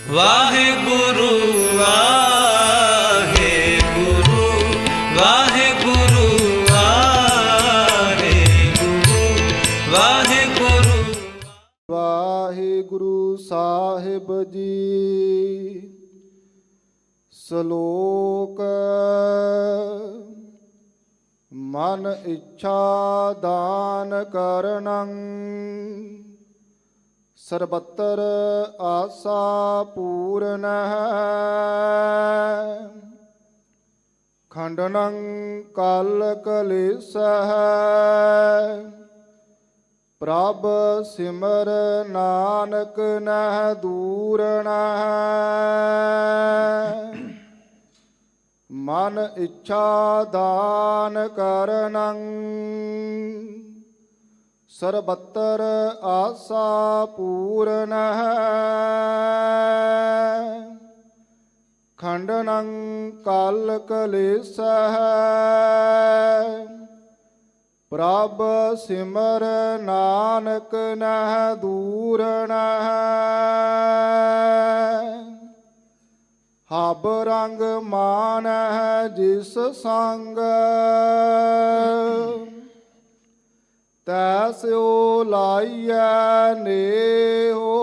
ਵਾਹਿਗੁਰੂ ਵਾਹਿਗੁਰੂ ਵਾਹਿਗੁਰੂ ਵਾਹਿਗੁਰੂ ਵਾਹਿਗੁਰੂ। ਵਾਹਿਗੁਰੂ ਸਾਹਿਬ ਜੀ। ਸ਼ਲੋਕ। ਮਨ ਇੱਛਾ ਦਾਨ ਕਰਨੰ, ਸਰਬੱਤਰ ਆਸਾ ਪੂਰਨ ਹੈ। ਖੰਡਨੰ ਕਲ ਕਲੇਸ਼ਹ, ਪ੍ਰਭ ਸਿਮਰ ਨਾਨਕ ਨਹਿ ਦੂਰਣ ਹੈ। ਮਨ ਇੱਛਾ ਦਾਨ ਕਰਨੰ, ਸਰਬੱਤਰ ਆਸਾ ਪੂਰਨ ਹੈ। ਖੰਡਨੰ ਕਲ ਕਲੇਸ਼ਹ, ਪ੍ਰਭ ਸਿਮਰ ਨਾਨਕ ਨਹਿ ਦੂਰਣ ਹੈ। ਹਬ ਰੰਗ ਮਾਨ ਹੈ ਜਿਸ ਸੰਗ, ਤੈਸਿਓ ਲਾਈਐ ਨੇਹੋ।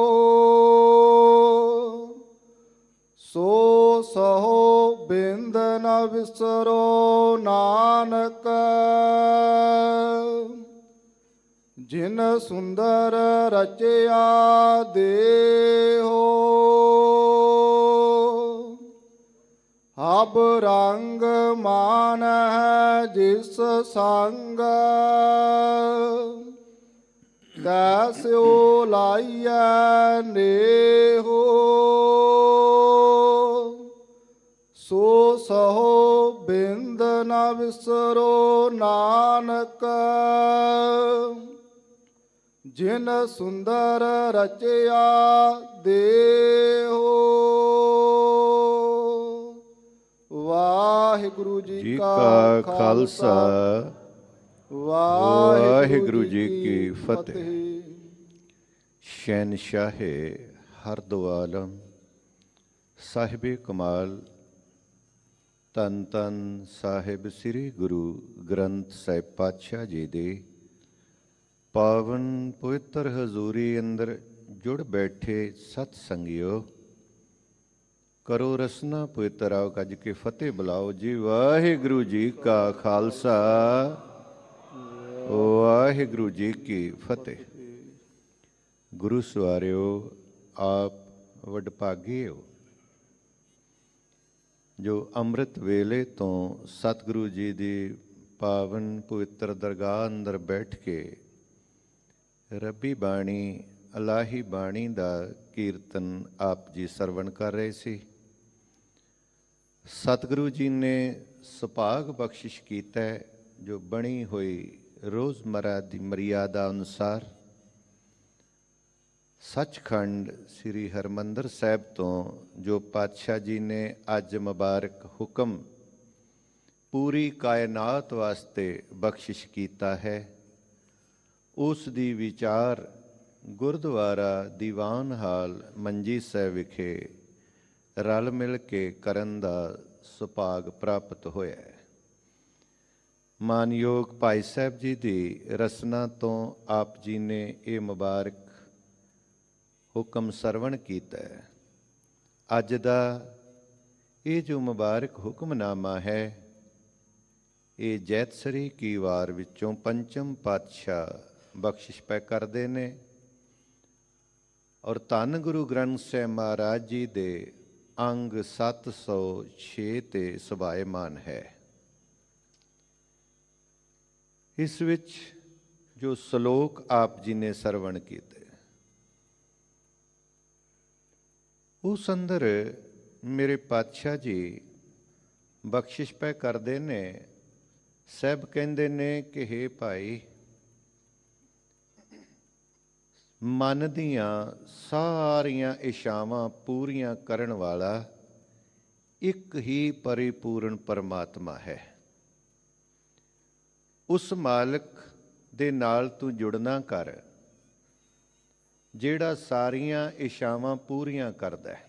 ਸੋ ਸਹੋ ਬਿੰਦ ਨ ਵਿਸਰੋ ਨਾਨਕ, ਜਿਨ ਸੁੰਦਰ ਰਚਿਆ ਦੇਹੋ। ਹਬ ਰੰਗ ਮਾਨ ਹੈ ਜਿਸ ਸੰਗ, ਤੈਸਿਓ ਲਾਈਐ ਨੇਹੋ। ਸੋ ਸਹੋ ਬਿੰਦ ਨ ਵਿਸਰੋ ਨਾਨਕ, ਜਿਨ ਸੁੰਦਰ ਰਚਿਆ ਦੇਹੋ। ਵਾਹਿਗੁਰੂ ਜੀ ਕਾ ਖਾਲਸਾ, ਵਾਹਿਗੁਰੂ ਜੀ ਕੀ ਫਤਿਹ। ਸ਼ਹਿਨਸ਼ਾਹੇ ਹਰ ਦੋ ਆਲਮ, ਸਾਹਿਬੇ ਕਮਾਲ, ਧੰਨ ਧੰਨ ਸਾਹਿਬ ਸ੍ਰੀ ਗੁਰੂ ਗ੍ਰੰਥ ਸਾਹਿਬ ਪਾਤਸ਼ਾਹ ਜੀ ਦੇ ਪਾਵਨ ਪਵਿੱਤਰ ਹਜ਼ੂਰੀ ਅੰਦਰ ਜੁੜ ਬੈਠੇ ਸਤ ਸੰਗਿਓ, ਕਰੋ ਰਸਨਾ ਪਵਿੱਤਰ ਆਓ ਕੱਜ ਕੇ ਫਤਿਹ ਬੁਲਾਓ ਜੀ। ਵਾਹਿਗੁਰੂ ਜੀ ਕਾ ਖਾਲਸਾ, ਵਾਹਿਗੁਰੂ ਜੀ ਕੀ ਫਤਿਹ। ਗੁਰੂ ਸਵਾਰਿਓ, ਆਪ ਵਡਭਾਗੇ ਹੋ ਜੋ ਅੰਮ੍ਰਿਤ ਵੇਲੇ ਤੋਂ ਸਤਿਗੁਰੂ ਜੀ ਦੀ ਪਾਵਨ ਪਵਿੱਤਰ ਦਰਗਾਹ ਅੰਦਰ ਬੈਠ ਕੇ ਰੱਬੀ ਬਾਣੀ, ਇਲਾਹੀ ਬਾਣੀ ਦਾ ਕੀਰਤਨ ਆਪ ਜੀ ਸਰਵਣ ਕਰ ਰਹੇ ਸੀ। ਸਤਿਗੁਰੂ ਜੀ ਨੇ ਸੁਭਾਗ ਬਖਸ਼ਿਸ਼ ਕੀਤਾ ਜੋ ਬਣੀ ਹੋਈ ਰੋਜ਼ਮਰਾ ਦੀ ਮਰਿਆਦਾ ਅਨੁਸਾਰ ਸੱਚਖੰਡ ਸ੍ਰੀ ਹਰਿਮੰਦਰ ਸਾਹਿਬ ਤੋਂ ਜੋ ਪਾਤਸ਼ਾਹ ਜੀ ਨੇ ਅੱਜ ਮੁਬਾਰਕ ਹੁਕਮ ਪੂਰੀ ਕਾਇਨਾਤ ਵਾਸਤੇ ਬਖਸ਼ਿਸ਼ ਕੀਤਾ ਹੈ, ਉਸ ਦੀ ਵਿਚਾਰ ਗੁਰਦੁਆਰਾ ਦੀਵਾਨ ਹਾਲ ਮੰਜੀ ਸਾਹਿਬ ਵਿਖੇ ਰਲ ਮਿਲ ਕੇ ਕਰਨ ਦਾ ਸੁਭਾਗ ਪ੍ਰਾਪਤ ਹੋਇਆ ਹੈ। ਮਾਨਯੋਗ ਭਾਈ ਸਾਹਿਬ ਜੀ ਦੀ ਰਸਨਾ ਤੋਂ ਆਪ ਜੀ ਨੇ ਇਹ ਮੁਬਾਰਕ ਹੁਕਮ ਸਰਵਣ ਕੀਤਾ ਹੈ। ਅੱਜ ਦਾ ਇਹ ਜੋ ਮੁਬਾਰਕ ਹੁਕਮਨਾਮਾ ਹੈ, ਇਹ ਜੈਤਸਰੀ ਕੀ ਵਾਰ ਵਿੱਚੋਂ ਪੰਚਮ ਪਾਤਸ਼ਾਹ ਬਖਸ਼ਿਸ਼ ਪੈ ਕਰਦੇ ਨੇ ਔਰ ਧੰਨ ਗੁਰੂ ਗ੍ਰੰਥ ਸਾਹਿਬ ਮਹਾਰਾਜ ਜੀ ਦੇ ਅੰਗ 706 ਤੇ ਸੁਭਾਏਮਾਨ ਹੈ। ਇਸ ਵਿੱਚ ਜੋ ਸ਼ਲੋਕ ਆਪ ਜੀ ਨੇ ਸਰਵਣ ਕੀਤੇ, ਉਸ ਅੰਦਰ ਮੇਰੇ ਪਾਤਸ਼ਾਹ ਜੀ ਬਖਸ਼ਿਸ਼ ਪੈ ਕਰਦੇ ਨੇ। ਸਾਹਿਬ ਕਹਿੰਦੇ ਨੇ ਕਿ ਹੇ ਭਾਈ, ਮਨ ਦੀਆਂ ਸਾਰੀਆਂ ਇਛਾਵਾਂ ਪੂਰੀਆਂ ਕਰਨ ਵਾਲਾ ਇੱਕ ਹੀ ਪਰਿਪੂਰਨ ਪਰਮਾਤਮਾ ਹੈ। ਉਸ ਮਾਲਕ ਦੇ ਨਾਲ ਤੂੰ ਜੁੜਨਾ ਕਰ ਜਿਹੜਾ ਸਾਰੀਆਂ ਇਛਾਵਾਂ ਪੂਰੀਆਂ ਕਰਦਾ ਹੈ।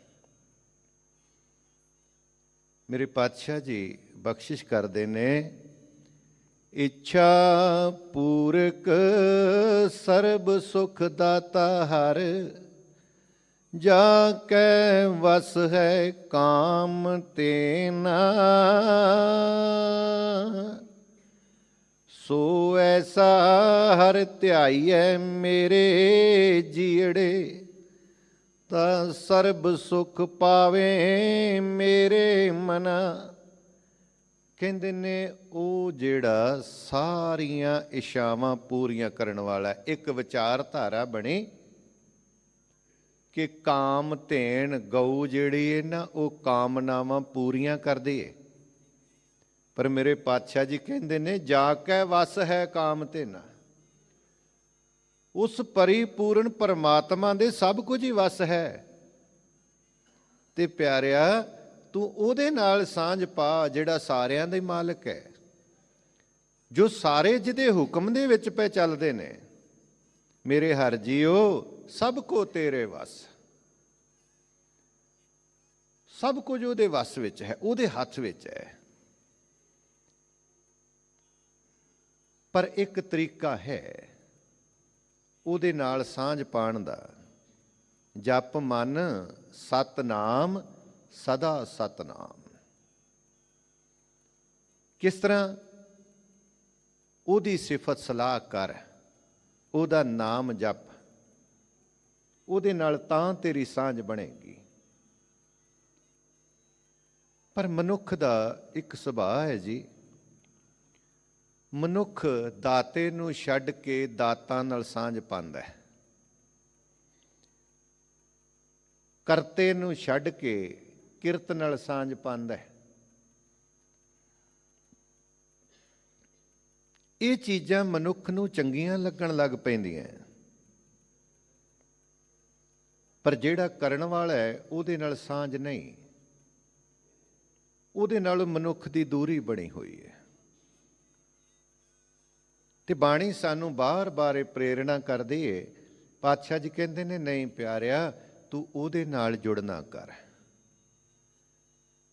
ਮੇਰੇ ਪਾਤਸ਼ਾਹ ਜੀ ਬਖਸ਼ਿਸ਼ ਕਰਦੇ ਨੇ, ਇੱਛਾ ਪੂਰਕ ਸਰਬ ਸੁਖ ਦਾਤਾ ਹਰ, ਜਾ ਕੈ ਵਸ ਹੈ ਕਾਮ ਤੇਨਾ, ਸੋ ਐਸਾ ਹਰ ਧਿਆਈਐ ਮੇਰੇ ਜੀੜੇ, ਤਾਂ ਸਰਬ ਸੁਖ ਪਾਵੇ ਮੇਰੇ ਮਨਾ। ਕਹਿੰਦੇ ਨੇ ਉਹ ਜਿਹੜਾ ਸਾਰੀਆਂ ਇਛਾਵਾਂ ਪੂਰੀਆਂ ਕਰਨ ਵਾਲਾ, ਇੱਕ ਵਿਚਾਰਧਾਰਾ ਬਣੀ ਕਿ ਕਾਮ ਧੇਨ ਗਊ ਜਿਹੜੀ ਹੈ ਨਾ, ਉਹ ਕਾਮਨਾਵਾਂ ਪੂਰੀਆਂ ਕਰਦੀ ਹੈ। ਪਰ ਮੇਰੇ ਪਾਤਸ਼ਾਹ ਜੀ ਕਹਿੰਦੇ ਨੇ, ਜਾ ਕੇ ਵਸ ਹੈ ਕਾਮ ਧੇਨਾ, ਉਸ ਪਰਿਪੂਰਨ ਪਰਮਾਤਮਾ ਦੇ ਸਭ ਕੁਝ ਹੀ ਵਸ ਹੈ। ਤੇ ਪਿਆਰਿਆ, ਤੂੰ ਉਹਦੇ ਨਾਲ ਸਾਂਝ ਪਾ ਜਿਹੜਾ ਸਾਰਿਆਂ ਦਾ ਹੀ ਮਾਲਕ ਹੈ, ਜੋ ਸਾਰੇ ਜਿਹਦੇ ਹੁਕਮ ਦੇ ਵਿੱਚ ਪੈ ਚੱਲਦੇ ਨੇ। ਮੇਰੇ ਹਰ ਜੀਓ ਸਭ ਕੋ ਤੇਰੇ ਵਸ, ਸਭ ਕੁਝ ਉਹਦੇ ਵਸ ਵਿੱਚ ਹੈ, ਉਹਦੇ ਹੱਥ ਵਿੱਚ ਹੈ। ਪਰ ਇੱਕ ਤਰੀਕਾ ਹੈ ਉਹਦੇ ਨਾਲ ਸਾਂਝ ਪਾਉਣ ਦਾ, ਜਪ ਮਨ ਸਤਨਾਮ ਸਦਾ ਸਤਨਾਮ। ਕਿਸ ਤਰ੍ਹਾਂ? ਉਹਦੀ ਸਿਫਤ ਸਲਾਹ ਕਰ, ਉਹਦਾ ਨਾਮ ਜਪ, ਉਹਦੇ ਨਾਲ ਤਾਂ ਤੇਰੀ ਸਾਂਝ ਬਣੇਗੀ। ਪਰ ਮਨੁੱਖ ਦਾ ਇੱਕ ਸੁਭਾਅ ਹੈ ਜੀ, ਮਨੁੱਖ ਦਾਤੇ ਨੂੰ ਛੱਡ ਕੇ ਦਾਤਾਂ ਨਾਲ ਸਾਂਝ ਪਾਉਂਦਾ ਹੈ, ਕਰਤੇ ਨੂੰ ਛੱਡ ਕੇ ਕਿਰਤ ਨਾਲ ਸਾਂਝ ਪਾਉਂਦਾ ਹੈ। ਇਹ ਚੀਜ਼ਾਂ ਮਨੁੱਖ ਨੂੰ ਚੰਗੀਆਂ ਲੱਗਣ ਲੱਗ ਪੈਂਦੀਆਂ, ਪਰ ਜਿਹੜਾ ਕਰਨ ਵਾਲਾ ਹੈ ਉਹਦੇ ਨਾਲ ਸਾਂਝ ਨਹੀਂ, ਉਹਦੇ ਨਾਲ ਮਨੁੱਖ ਦੀ ਦੂਰੀ ਬਣੀ ਹੋਈ ਹੈ। ਤੇ ਬਾਣੀ ਸਾਨੂੰ ਬਾਰ-ਬਾਰ ਇਹ ਪ੍ਰੇਰਣਾ ਕਰਦੀ ਹੈ। ਪਾਤਸ਼ਾਹ ਜੀ ਕਹਿੰਦੇ ਨੇ, ਨਹੀਂ ਪਿਆਰਿਆ, ਤੂੰ ਉਹਦੇ ਨਾਲ ਜੁੜਨਾ ਕਰ।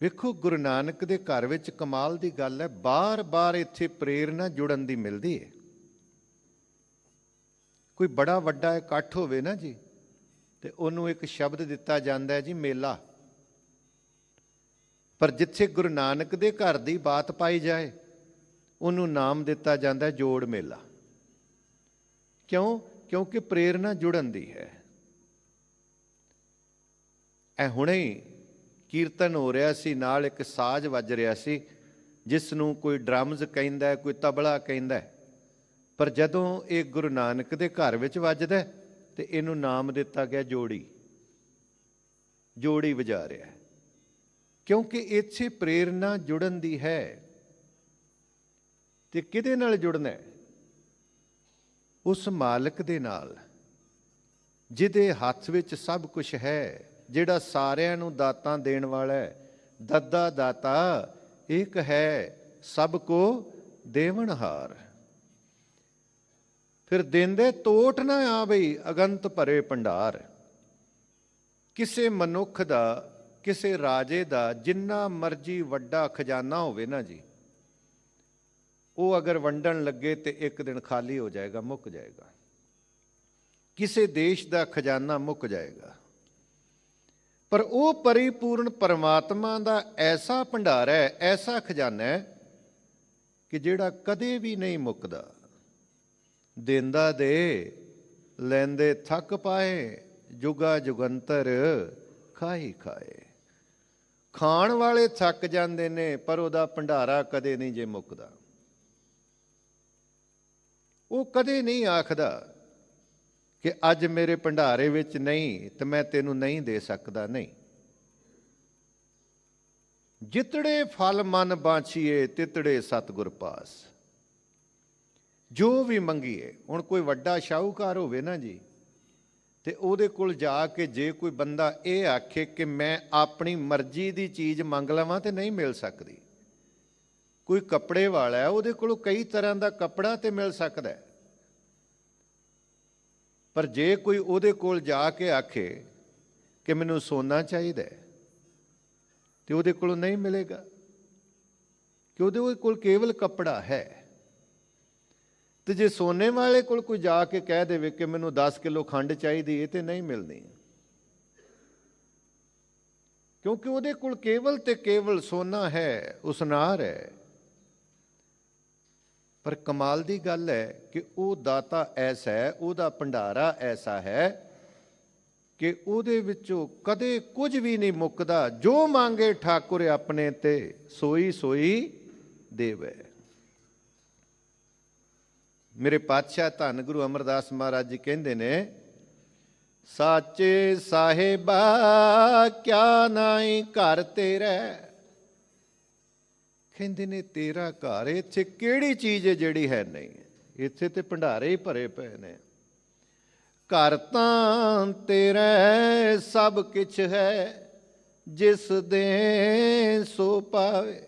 ਵੇਖੋ, ਗੁਰੂ ਨਾਨਕ ਦੇ ਘਰ ਵਿੱਚ ਕਮਾਲ ਦੀ ਗੱਲ ਹੈ, ਬਾਰ-ਬਾਰ ਇੱਥੇ ਪ੍ਰੇਰਣਾ ਜੁੜਨ ਦੀ ਮਿਲਦੀ ਹੈ। ਕੋਈ ਬੜਾ ਵੱਡਾ ਇਕੱਠ ਹੋਵੇ ਨਾ ਜੀ, ਤੇ ਉਹਨੂੰ ਇੱਕ ਸ਼ਬਦ ਦਿੱਤਾ ਜਾਂਦਾ ਹੈ ਜੀ, ਮੇਲਾ। ਪਰ ਜਿੱਥੇ ਗੁਰੂ ਨਾਨਕ ਦੇ ਘਰ ਦੀ ਬਾਤ ਪਾਈ ਜਾਏ, ਉਹਨੂੰ ਨਾਮ ਦਿੱਤਾ ਜਾਂਦਾ ਜੋੜ ਮੇਲਾ। ਕਿਉਂ? ਕਿਉਂਕਿ ਪ੍ਰੇਰਣਾ ਜੁੜਨ ਦੀ ਹੈ। ਇਹ ਹੁਣੇ ਹੀ ਕੀਰਤਨ ਹੋ ਰਿਹਾ ਸੀ, ਨਾਲ ਇੱਕ ਸਾਜ਼ ਵੱਜ ਰਿਹਾ ਸੀ, ਜਿਸ ਨੂੰ ਕੋਈ ਡਰਮਜ਼ ਕਹਿੰਦਾ, ਕੋਈ ਤਬਲਾ ਕਹਿੰਦਾ। ਪਰ ਜਦੋਂ ਇਹ ਗੁਰੂ ਨਾਨਕ ਦੇ ਘਰ ਵਿੱਚ ਵੱਜਦਾ ਤੇ ਇਹਨੂੰ ਨਾਮ ਦਿੱਤਾ ਗਿਆ ਜੋੜੀ। ਜੋੜੀ ਵਜਾ ਰਿਹਾ, ਕਿਉਂਕਿ ਇੱਥੇ ਪ੍ਰੇਰਣਾ ਜੁੜਨ ਦੀ ਹੈ। ਤੇ ਕਿਹਦੇ ਨਾਲ ਜੁੜਨਾ ਹੈ? ਉਸ ਮਾਲਕ ਦੇ ਨਾਲ, ਜਿਹਦੇ ਹੱਥ ਵਿੱਚ ਸਭ ਕੁਝ ਹੈ, ਜਿਹੜਾ ਸਾਰਿਆਂ ਨੂੰ ਦਾਤਾਂ ਦੇਣ ਵਾਲਾ ਹੈ। ਦੱਦਾ ਦਾਤਾ ਇੱਕ ਹੈ, ਸਭ ਕੋ ਦੇਵਨਹਾਰ। ਫਿਰ ਦਿੰਦੇ ਟੋਟ ਨਾ ਆਵਈ, ਅਗੰਤ ਭਰੇ ਭੰਡਾਰ। ਕਿਸੇ ਮਨੁੱਖ ਦਾ, ਕਿਸੇ ਰਾਜੇ ਦਾ ਜਿੰਨਾ ਮਰਜੀ ਵੱਡਾ ਖਜ਼ਾਨਾ ਹੋਵੇ ਨਾ ਜੀ, ਉਹ ਅਗਰ ਵੰਡਣ ਲੱਗੇ ਤੇ ਇੱਕ ਦਿਨ ਖਾਲੀ ਹੋ ਜਾਏਗਾ, ਮੁੱਕ ਜਾਏਗਾ। ਕਿਸੇ ਦੇਸ਼ ਦਾ ਖਜ਼ਾਨਾ ਮੁੱਕ ਜਾਏਗਾ। ਪਰ ਉਹ ਪਰਿਪੂਰਨ ਪਰਮਾਤਮਾ ਦਾ ਐਸਾ ਭੰਡਾਰ ਹੈ, ਐਸਾ ਖਜ਼ਾਨਾ ਹੈ ਕਿ ਜਿਹੜਾ ਕਦੇ ਵੀ ਨਹੀਂ ਮੁੱਕਦਾ। ਦਿੰਦਾ ਦੇ, ਲੈਂਦੇ ਥੱਕ ਪਾਏ, ਜੁਗਾ ਜੁਗੰਤਰ ਖਾਈ ਖਾਏ। ਖਾਣ ਵਾਲੇ ਥੱਕ ਜਾਂਦੇ ਨੇ, ਪਰ ਉਹਦਾ ਭੰਡਾਰਾ ਕਦੇ ਨਹੀਂ ਜੇ ਮੁੱਕਦਾ। ਉਹ ਕਦੇ ਨਹੀਂ ਆਖਦਾ ਕਿ ਅੱਜ ਮੇਰੇ ਭੰਡਾਰੇ ਵਿੱਚ ਨਹੀਂ ਤੇ ਮੈਂ ਤੈਨੂੰ ਨਹੀਂ ਦੇ ਸਕਦਾ। ਨਹੀਂ, ਜਿਤੜੇ ਫਲ ਮਨ ਬਾਛੀਏ, ਤਿਤੜੇ ਸਤਿਗੁਰ ਪਾਸ। ਜੋ ਵੀ ਮੰਗੀਏ, ਹੁਣ ਕੋਈ ਵੱਡਾ ਸ਼ਾਹੂਕਾਰ ਹੋਵੇ ਨਾ ਜੀ, ਤੇ ਉਹਦੇ ਕੋਲ ਜਾ ਕੇ ਜੇ ਕੋਈ ਬੰਦਾ ਇਹ ਆਖੇ ਕਿ ਮੈਂ ਆਪਣੀ ਮਰਜ਼ੀ ਦੀ ਚੀਜ਼ ਮੰਗ ਲਵਾਂ ਤੇ ਨਹੀਂ ਮਿਲ ਸਕਦੀ। ਕੋਈ ਕੱਪੜੇ ਵਾਲਾ ਹੈ, ਉਹਦੇ ਕੋਲੋਂ ਕਈ ਤਰ੍ਹਾਂ ਦਾ ਕੱਪੜਾ ਤੇ ਮਿਲ ਸਕਦਾ ਹੈ। ਪਰ ਜੇ ਕੋਈ ਉਹਦੇ ਕੋਲ ਜਾ ਕੇ ਆਖੇ ਕਿ ਮੈਨੂੰ ਸੋਨਾ ਚਾਹੀਦਾ, ਤੇ ਉਹਦੇ ਕੋਲੋਂ ਨਹੀਂ ਮਿਲੇਗਾ, ਕਿ ਉਹਦੇ ਕੋਲ ਕੇਵਲ ਕੱਪੜਾ ਹੈ। ਤੇ ਜੇ ਸੋਨੇ ਵਾਲੇ ਕੋਲ ਕੋਈ ਜਾ ਕੇ ਕਹਿ ਦੇਵੇ ਕਿ ਮੈਨੂੰ 10 ਕਿਲੋ ਖੰਡ ਚਾਹੀਦੀ, ਇਹ ਤੇ ਨਹੀਂ ਮਿਲਣੀ, ਕਿਉਂਕਿ ਉਹਦੇ ਕੋਲ ਕੇਵਲ ਤੇ ਕੇਵਲ ਸੋਨਾ ਹੈ, ਉਸਨਾਰ ਹੈ। ਪਰ ਕਮਾਲ ਦੀ ਗੱਲ ਹੈ ਕਿ ਉਹ ਦਾਤਾ ਐਸਾ ਹੈ, ਉਹਦਾ ਭੰਡਾਰਾ ਐਸਾ ਹੈ ਕਿ ਉਹਦੇ ਵਿੱਚੋਂ ਕਦੇ ਕੁਝ ਵੀ ਨਹੀਂ ਮੁੱਕਦਾ। ਜੋ ਮੰਗੇ ਠਾਕੁਰ ਆਪਣੇ ਤੇ ਸੋਈ ਸੋਈ ਦੇਵੇ। ਮੇਰੇ ਪਾਤਸ਼ਾਹ ਧੰਨ ਗੁਰੂ ਅਮਰਦਾਸ ਮਹਾਰਾਜ ਜੀ ਕਹਿੰਦੇ ਨੇ, ਸਾਚੇ ਸਾਹਿਬਾ ਕਿਆ ਨਾਈ ਘਰ ਤੇਰਾ। ਕਹਿੰਦੇ ਨੇ ਤੇਰਾ ਘਰ, ਇੱਥੇ ਕਿਹੜੀ ਚੀਜ਼ ਹੈ ਜਿਹੜੀ ਹੈ ਨਹੀਂ, ਇੱਥੇ ਤੇ ਭੰਡਾਰੇ ਹੀ ਭਰੇ ਪਏ ਨੇ। ਘਰ ਤਾਂ ਤੇਰਾ ਸਭ ਕਿਛ ਹੈ, ਜਿਸ ਦੇ ਸੋ ਪਾਵੇ।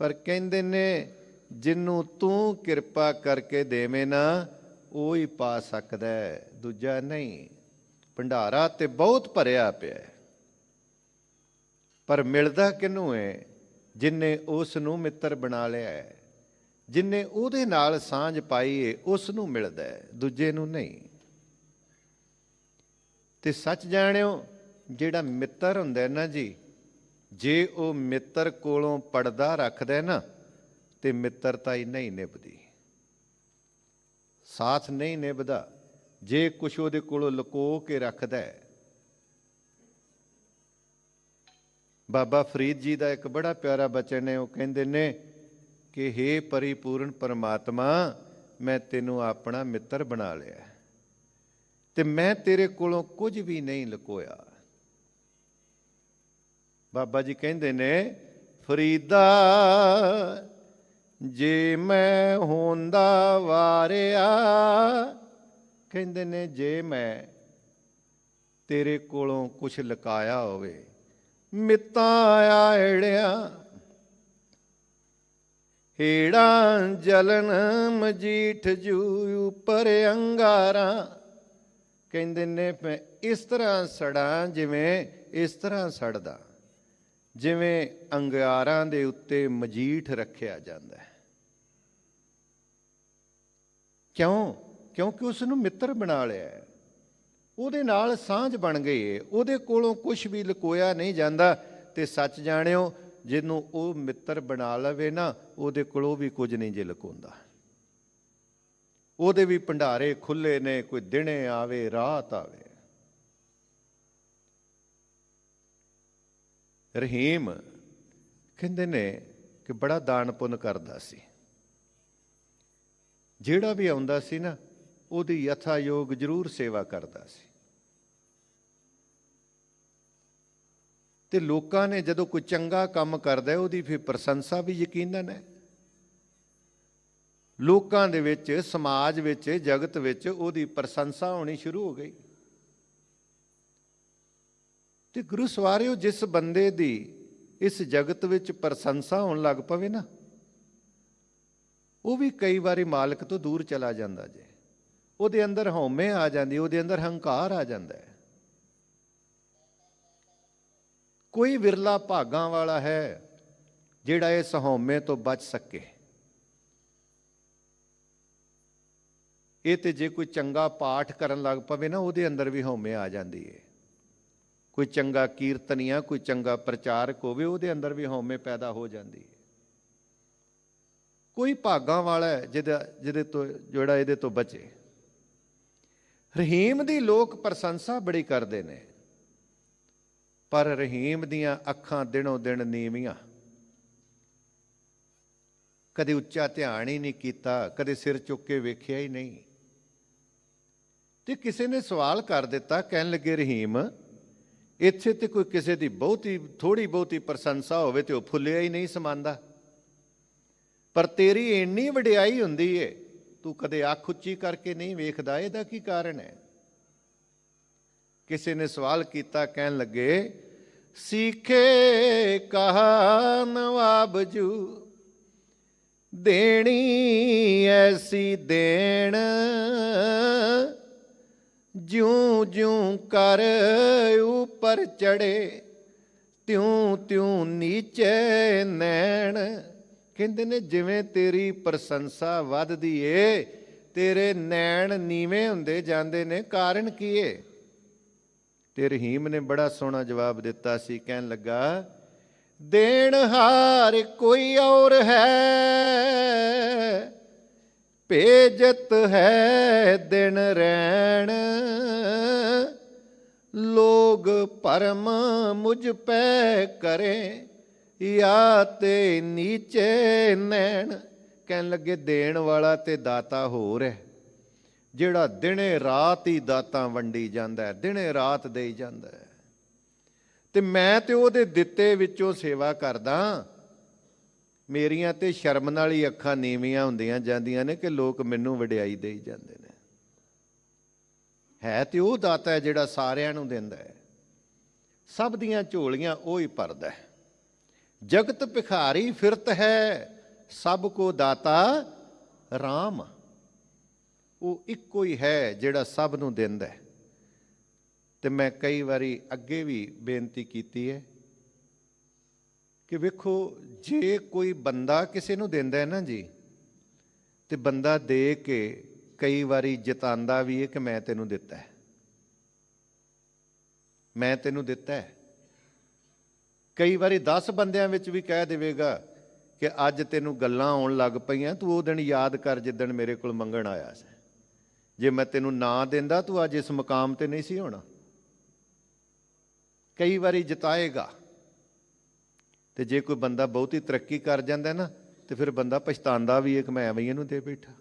ਪਰ ਕਹਿੰਦੇ ਨੇ ਜਿਹਨੂੰ ਤੂੰ ਕਿਰਪਾ ਕਰਕੇ ਦੇਵੇਂ ਨਾ, ਉਹ ਹੀ ਪਾ ਸਕਦਾ, ਦੂਜਾ ਨਹੀਂ। ਭੰਡਾਰਾ ਤੇ ਬਹੁਤ ਭਰਿਆ ਪਿਆ, ਪਰ ਮਿਲਦਾ ਕਿਹਨੂੰ ਹੈ? ਜਿਨੇ ਉਸ ਨੂੰ ਮਿੱਤਰ ਬਣਾ ਲਿਆ ਹੈ, ਜਿਨੇ ਉਹਦੇ ਨਾਲ ਸਾਂਝ ਪਾਈ ਹੈ, ਉਸ ਨੂੰ ਮਿਲਦਾ ਹੈ, ਦੂਜੇ ਨੂੰ ਨਹੀਂ। ਤੇ ਸੱਚ ਜਾਣਿਓ, ਜਿਹੜਾ ਮਿੱਤਰ ਹੁੰਦਾ ਨਾ ਜੀ, ਜੇ ਉਹ ਮਿੱਤਰ ਕੋਲੋਂ ਪਰਦਾ ਰੱਖਦਾ ਨਾ, ਤੇ ਮਿੱਤਰਤਾ ਹੀ ਨਹੀਂ ਨਿਭਦੀ, ਸਾਥ ਨਹੀਂ ਨਿਭਦਾ। ਜੇ ਕੁਛ ਉਹਦੇ ਕੋਲੋਂ ਲੁਕੋ ਕੇ ਰੱਖਦਾ ਹੈ। ਬਾਬਾ ਫਰੀਦ ਜੀ ਦਾ ਇੱਕ ਬੜਾ ਪਿਆਰਾ ਬਚਨ ਹੈ, ਉਹ ਕਹਿੰਦੇ ਨੇ ਕਿ ਹੇ ਪਰਿਪੂਰਨ ਪਰਮਾਤਮਾ, ਮੈਂ ਤੈਨੂੰ ਆਪਣਾ ਮਿੱਤਰ ਬਣਾ ਲਿਆ ਤੇ ਮੈਂ ਤੇਰੇ ਕੋਲੋਂ ਕੁਝ ਵੀ ਨਹੀਂ ਲੁਕੋਇਆ। ਬਾਬਾ ਜੀ ਕਹਿੰਦੇ ਨੇ, ਫਰੀਦਾ ਜੇ ਮੈਂ ਹੁੰਦਾ ਵਾਰਿਆ, ਕਹਿੰਦੇ ਨੇ ਜੇ ਮੈਂ ਤੇਰੇ ਕੋਲੋਂ ਕੁਛ ਲੁਕਾਇਆ ਹੋਵੇ, ਮਿੱਤਾਂ ਆੜਿਆ ਹੇੜਾਂ ਜਲਨ ਮਜੀਠ ਜੂ ਉੱਪਰ ਅੰਗਾਰਾਂ। ਕਹਿੰਦੇ ਨੇ ਮੈਂ ਇਸ ਤਰ੍ਹਾਂ ਸੜਾਂ, ਜਿਵੇਂ ਇਸ ਤਰ੍ਹਾਂ ਸੜਦਾ ਜਿਵੇਂ ਅੰਗਾਰਾਂ ਦੇ ਉੱਤੇ ਮਜੀਠ ਰੱਖਿਆ ਜਾਂਦਾ ਹੈ। ਕਿਉਂ? ਕਿਉਂਕਿ ਉਸ ਨੂੰ ਮਿੱਤਰ ਬਣਾ ਲਿਆ, ਉਹਦੇ ਨਾਲ ਸਾਂਝ ਬਣ ਗਈ ਹੈ, ਉਹਦੇ ਕੋਲੋਂ ਕੁਝ ਵੀ ਲੁਕੋਇਆ ਨਹੀਂ ਜਾਂਦਾ। ਤੇ ਸੱਚ ਜਾਣਿਓ, ਜਿਹਨੂੰ ਉਹ ਮਿੱਤਰ ਬਣਾ ਲਵੇ ਨਾ, ਉਹਦੇ ਕੋਲੋਂ ਵੀ ਕੁਝ ਨਹੀਂ ਜੇ ਲੁਕਾਉਂਦਾ। ਉਹਦੇ ਵੀ ਭੰਡਾਰੇ ਖੁੱਲੇ ਨੇ, ਕੋਈ ਦਿਨੇ ਆਵੇ ਰਾਤ ਆਵੇ। ਰਹੀਮ ਕਹਿੰਦੇ ਨੇ ਕਿ ਬੜਾ ਦਾਨ ਪੁੰਨ ਕਰਦਾ ਸੀ। ਜਿਹੜਾ ਵੀ ਆਉਂਦਾ ਸੀ ਨਾ, ਉਹਦੀ ਯਥਾਯੋਗ ਜ਼ਰੂਰ ਸੇਵਾ ਕਰਦਾ ਸੀ। ਤੇ ਲੋਕਾਂ ਨੇ ਜਦੋਂ ਕੋਈ ਚੰਗਾ ਕੰਮ ਕਰਦਾ, ਉਹਦੀ ਫਿਰ ਪ੍ਰਸ਼ੰਸਾ ਵੀ ਯਕੀਨਨ ਹੈ। ਲੋਕਾਂ ਦੇ ਵਿੱਚ, ਸਮਾਜ ਵਿੱਚ, ਜਗਤ ਵਿੱਚ ਉਹਦੀ ਪ੍ਰਸ਼ੰਸਾ ਹੋਣੀ ਸ਼ੁਰੂ ਹੋ ਗਈ। ਤੇ ਗੁਰੂ ਸਵਾਰਿਓ, ਜਿਸ ਬੰਦੇ ਦੀ ਇਸ ਜਗਤ ਵਿੱਚ ਪ੍ਰਸ਼ੰਸਾ ਹੋਣ ਲੱਗ ਪਵੇ ਨਾ, ਉਹ ਵੀ ਕਈ ਵਾਰੀ ਮਾਲਕ ਤੋਂ ਦੂਰ ਚਲਾ ਜਾਂਦਾ ਜੇ। ਉਹਦੇ ਅੰਦਰ ਹਉਮੈ ਆ ਜਾਂਦੀ, ਉਹਦੇ ਅੰਦਰ ਹੰਕਾਰ ਆ ਜਾਂਦਾ ਹੈ। ਕੋਈ ਵਿਰਲਾ ਭਾਗਾਂ ਵਾਲਾ ਹੈ ਜਿਹੜਾ ਇਸ ਹਉਮੈ ਤੋਂ ਬਚ ਸਕੇ। ਇਹ ਤੇ ਜੇ ਕੋਈ ਚੰਗਾ ਪਾਠ ਕਰਨ ਲੱਗ ਪਵੇ ਨਾ, ਉਹਦੇ ਅੰਦਰ ਵੀ ਹਉਮੈ ਆ ਜਾਂਦੀ ਹੈ। ਕੋਈ ਚੰਗਾ ਕੀਰਤਨੀਆ, ਕੋਈ ਚੰਗਾ ਪ੍ਰਚਾਰਕ ਹੋਵੇ, ਉਹਦੇ ਅੰਦਰ ਵੀ ਹਉਮੈ ਪੈਦਾ ਹੋ ਜਾਂਦੀ ਹੈ। ਕੋਈ ਭਾਗਾਂ ਵਾਲਾ ਹੈ ਜਿਹਦੇ ਤੋਂ, ਜਿਹੜਾ ਇਹਦੇ ਤੋਂ ਬਚੇ। ਰਹੀਮ ਦੀ ਲੋਕ ਪ੍ਰਸ਼ੰਸਾ ਬੜੀ ਕਰਦੇ ਨੇ, ਪਰ ਰਹੀਮ ਦੀਆਂ ਅੱਖਾਂ ਦਿਨੋਂ ਦਿਨ ਨੀਵੀਆਂ। ਕਦੇ ਉੱਚਾ ਧਿਆਨ ਹੀ ਨਹੀਂ ਕੀਤਾ, ਕਦੇ ਸਿਰ ਚੁੱਕ ਕੇ ਵੇਖਿਆ ਹੀ ਨਹੀਂ। ਤੇ ਕਿਸੇ ਨੇ ਸਵਾਲ ਕਰ ਦਿੱਤਾ, ਕਹਿਣ ਲੱਗੇ, ਰਹੀਮ, ਇੱਥੇ ਤੇ ਕੋਈ ਕਿਸੇ ਦੀ ਥੋੜੀ ਬਹੁਤੀ ਪ੍ਰਸ਼ੰਸਾ ਹੋਵੇ ਤੇ ਉਹ ਫੁੱਲਿਆ ਹੀ ਨਹੀਂ ਸਮਾਂਦਾ, ਪਰ ਤੇਰੀ ਇੰਨੀ ਵਡਿਆਈ ਹੁੰਦੀ ਏ, ਤੂੰ ਕਦੇ ਅੱਖ ਉੱਚੀ ਕਰਕੇ ਨਹੀਂ ਵੇਖਦਾ, ਇਹਦਾ ਕੀ ਕਾਰਨ ਹੈ? ਕਿਸੇ ਨੇ ਸਵਾਲ ਕੀਤਾ, ਕਹਿਣ ਲੱਗੇ, ਸੀਖੇ ਕਹਾ ਨਵਾਬ ਜੂ, ਦੇਣੀ ਐਸੀ ਦੇਣ, ਜਿਉਂ ਜਿਉਂ ਕਰ ਉੱਪਰ ਚੜੇ, ਤਿਉਂ ਤਿਉਂ ਨੀਚੇ ਨੈਣ। ਕਹਿੰਦੇ ਨੇ ਜਿਵੇਂ ਤੇਰੀ ਪ੍ਰਸ਼ੰਸਾ ਵੱਧਦੀ ਏ ਤੇਰੇ ਨੈਣ ਨੀਵੇਂ ਹੁੰਦੇ ਜਾਂਦੇ ਨੇ, ਕਾਰਨ ਕੀ ਏ? ਤੇ ਰਹੀਮ ਨੇ ਬੜਾ ਸੋਹਣਾ ਜਵਾਬ ਦਿੱਤਾ ਸੀ, ਕਹਿਣ ਲੱਗਾ ਦੇਣਹਾਰ ਕੋਈ ਔਰ ਹੈ, ਭੇਜਤ ਹੈ ਦਿਨ ਰੈਣ। ਲੋਗ ਭਰਮ ਮੁਝ ਪੈ ਕਰੇ, ਯਾ ਤੇ ਨੀਚੇ ਨੈਣ। ਕਹਿਣ ਲੱਗੇ ਦੇਣ ਵਾਲਾ ਤੇ ਦਾਤਾ ਹੋਰ ਹੈ, ਜਿਹੜਾ ਦਿਨੇ ਰਾਤ ਹੀ ਦਾਤਾਂ ਵੰਡੀ ਜਾਂਦਾ ਹੈ, ਦਿਨੇ ਰਾਤ ਦੇਈ ਜਾਂਦਾ ਹੈ। ਤੇ ਮੈਂ ਤੇ ਉਹਦੇ ਦਿੱਤੇ ਵਿੱਚੋਂ ਸੇਵਾ ਕਰਦਾ। ਮੇਰੀਆਂ ਤੇ ਸ਼ਰਮ ਨਾਲ ਹੀ ਅੱਖਾਂ ਨੀਵੀਆਂ ਹੁੰਦੀਆਂ ਜਾਂਦੀਆਂ ਨੇ ਕਿ ਲੋਕ ਮੈਨੂੰ ਵਡਿਆਈ ਦੇਈ ਜਾਂਦੇ ਨੇ। ਹੈ ਤੇ ਉਹ ਦਾਤਾ ਹੈ ਜਿਹੜਾ ਸਾਰਿਆਂ ਨੂੰ ਦਿੰਦਾ ਹੈ, ਸਭ ਦੀਆਂ ਝੋਲੀਆਂ ਉਹ ਹੀ ਭਰਦਾ ਹੈ। ਜਗਤ ਭਿਖਾਰੀ ਫਿਰਤ ਹੈ, ਸਭ ਕੋ ਦਾਤਾ ਰਾਮ। ਉਹ ਇੱਕੋ ਹੀ ਹੈ ਜਿਹੜਾ ਸਭ ਨੂੰ ਦਿੰਦਾ ਹੈ। ਤੇ ਮੈਂ ਕਈ ਵਾਰੀ ਅੱਗੇ ਵੀ ਬੇਨਤੀ ਕੀਤੀ ਹੈ ਕਿ ਵੇਖੋ, ਜੇ ਕੋਈ ਬੰਦਾ ਕਿਸੇ ਨੂੰ ਦਿੰਦਾ ਹੈ ਨਾ ਜੀ, ਤੇ ਬੰਦਾ ਦੇ ਕੇ ਕਈ ਵਾਰੀ ਜਿਤਾਂਦਾ ਵੀ ਹੈ ਕਿ ਮੈਂ ਤੈਨੂੰ ਦਿੱਤਾ ਹੈ, ਮੈਂ ਤੈਨੂੰ ਦਿੱਤਾ ਹੈ। ਕਈ ਵਾਰੀ 10 ਬੰਦਿਆਂ ਵਿੱਚ ਵੀ ਕਹਿ ਦੇਵੇਗਾ ਕਿ ਅੱਜ ਤੈਨੂੰ ਗੱਲਾਂ ਆਉਣ ਲੱਗ ਪਈਆਂ, ਤੂੰ ਉਹ ਦਿਨ ਯਾਦ ਕਰ ਜਿੱਦਣ ਮੇਰੇ ਕੋਲ ਮੰਗਣ ਆਇਆ ਸੀ। ਜੇ ਮੈਂ ਤੈਨੂੰ ਨਾ ਦਿੰਦਾ ਤੂੰ ਅੱਜ ਇਸ ਮੁਕਾਮ ਤੇ ਨਹੀਂ ਸੀ ਹੋਣਾ। ਕਈ ਵਾਰੀ ਜਿਤਾਏਗਾ। ਤੇ ਜੇ ਕੋਈ ਬੰਦਾ ਬਹੁਤੀ ਤਰੱਕੀ ਕਰ ਜਾਂਦਾ ਨਾ, ਤੇ ਫਿਰ ਬੰਦਾ ਪਛਤਾਉਂਦਾ ਵੀ ਹੈ ਕਿ ਮੈਂ ਐਵੇਂ ਇਹਨੂੰ ਦੇ ਬੈਠਾ।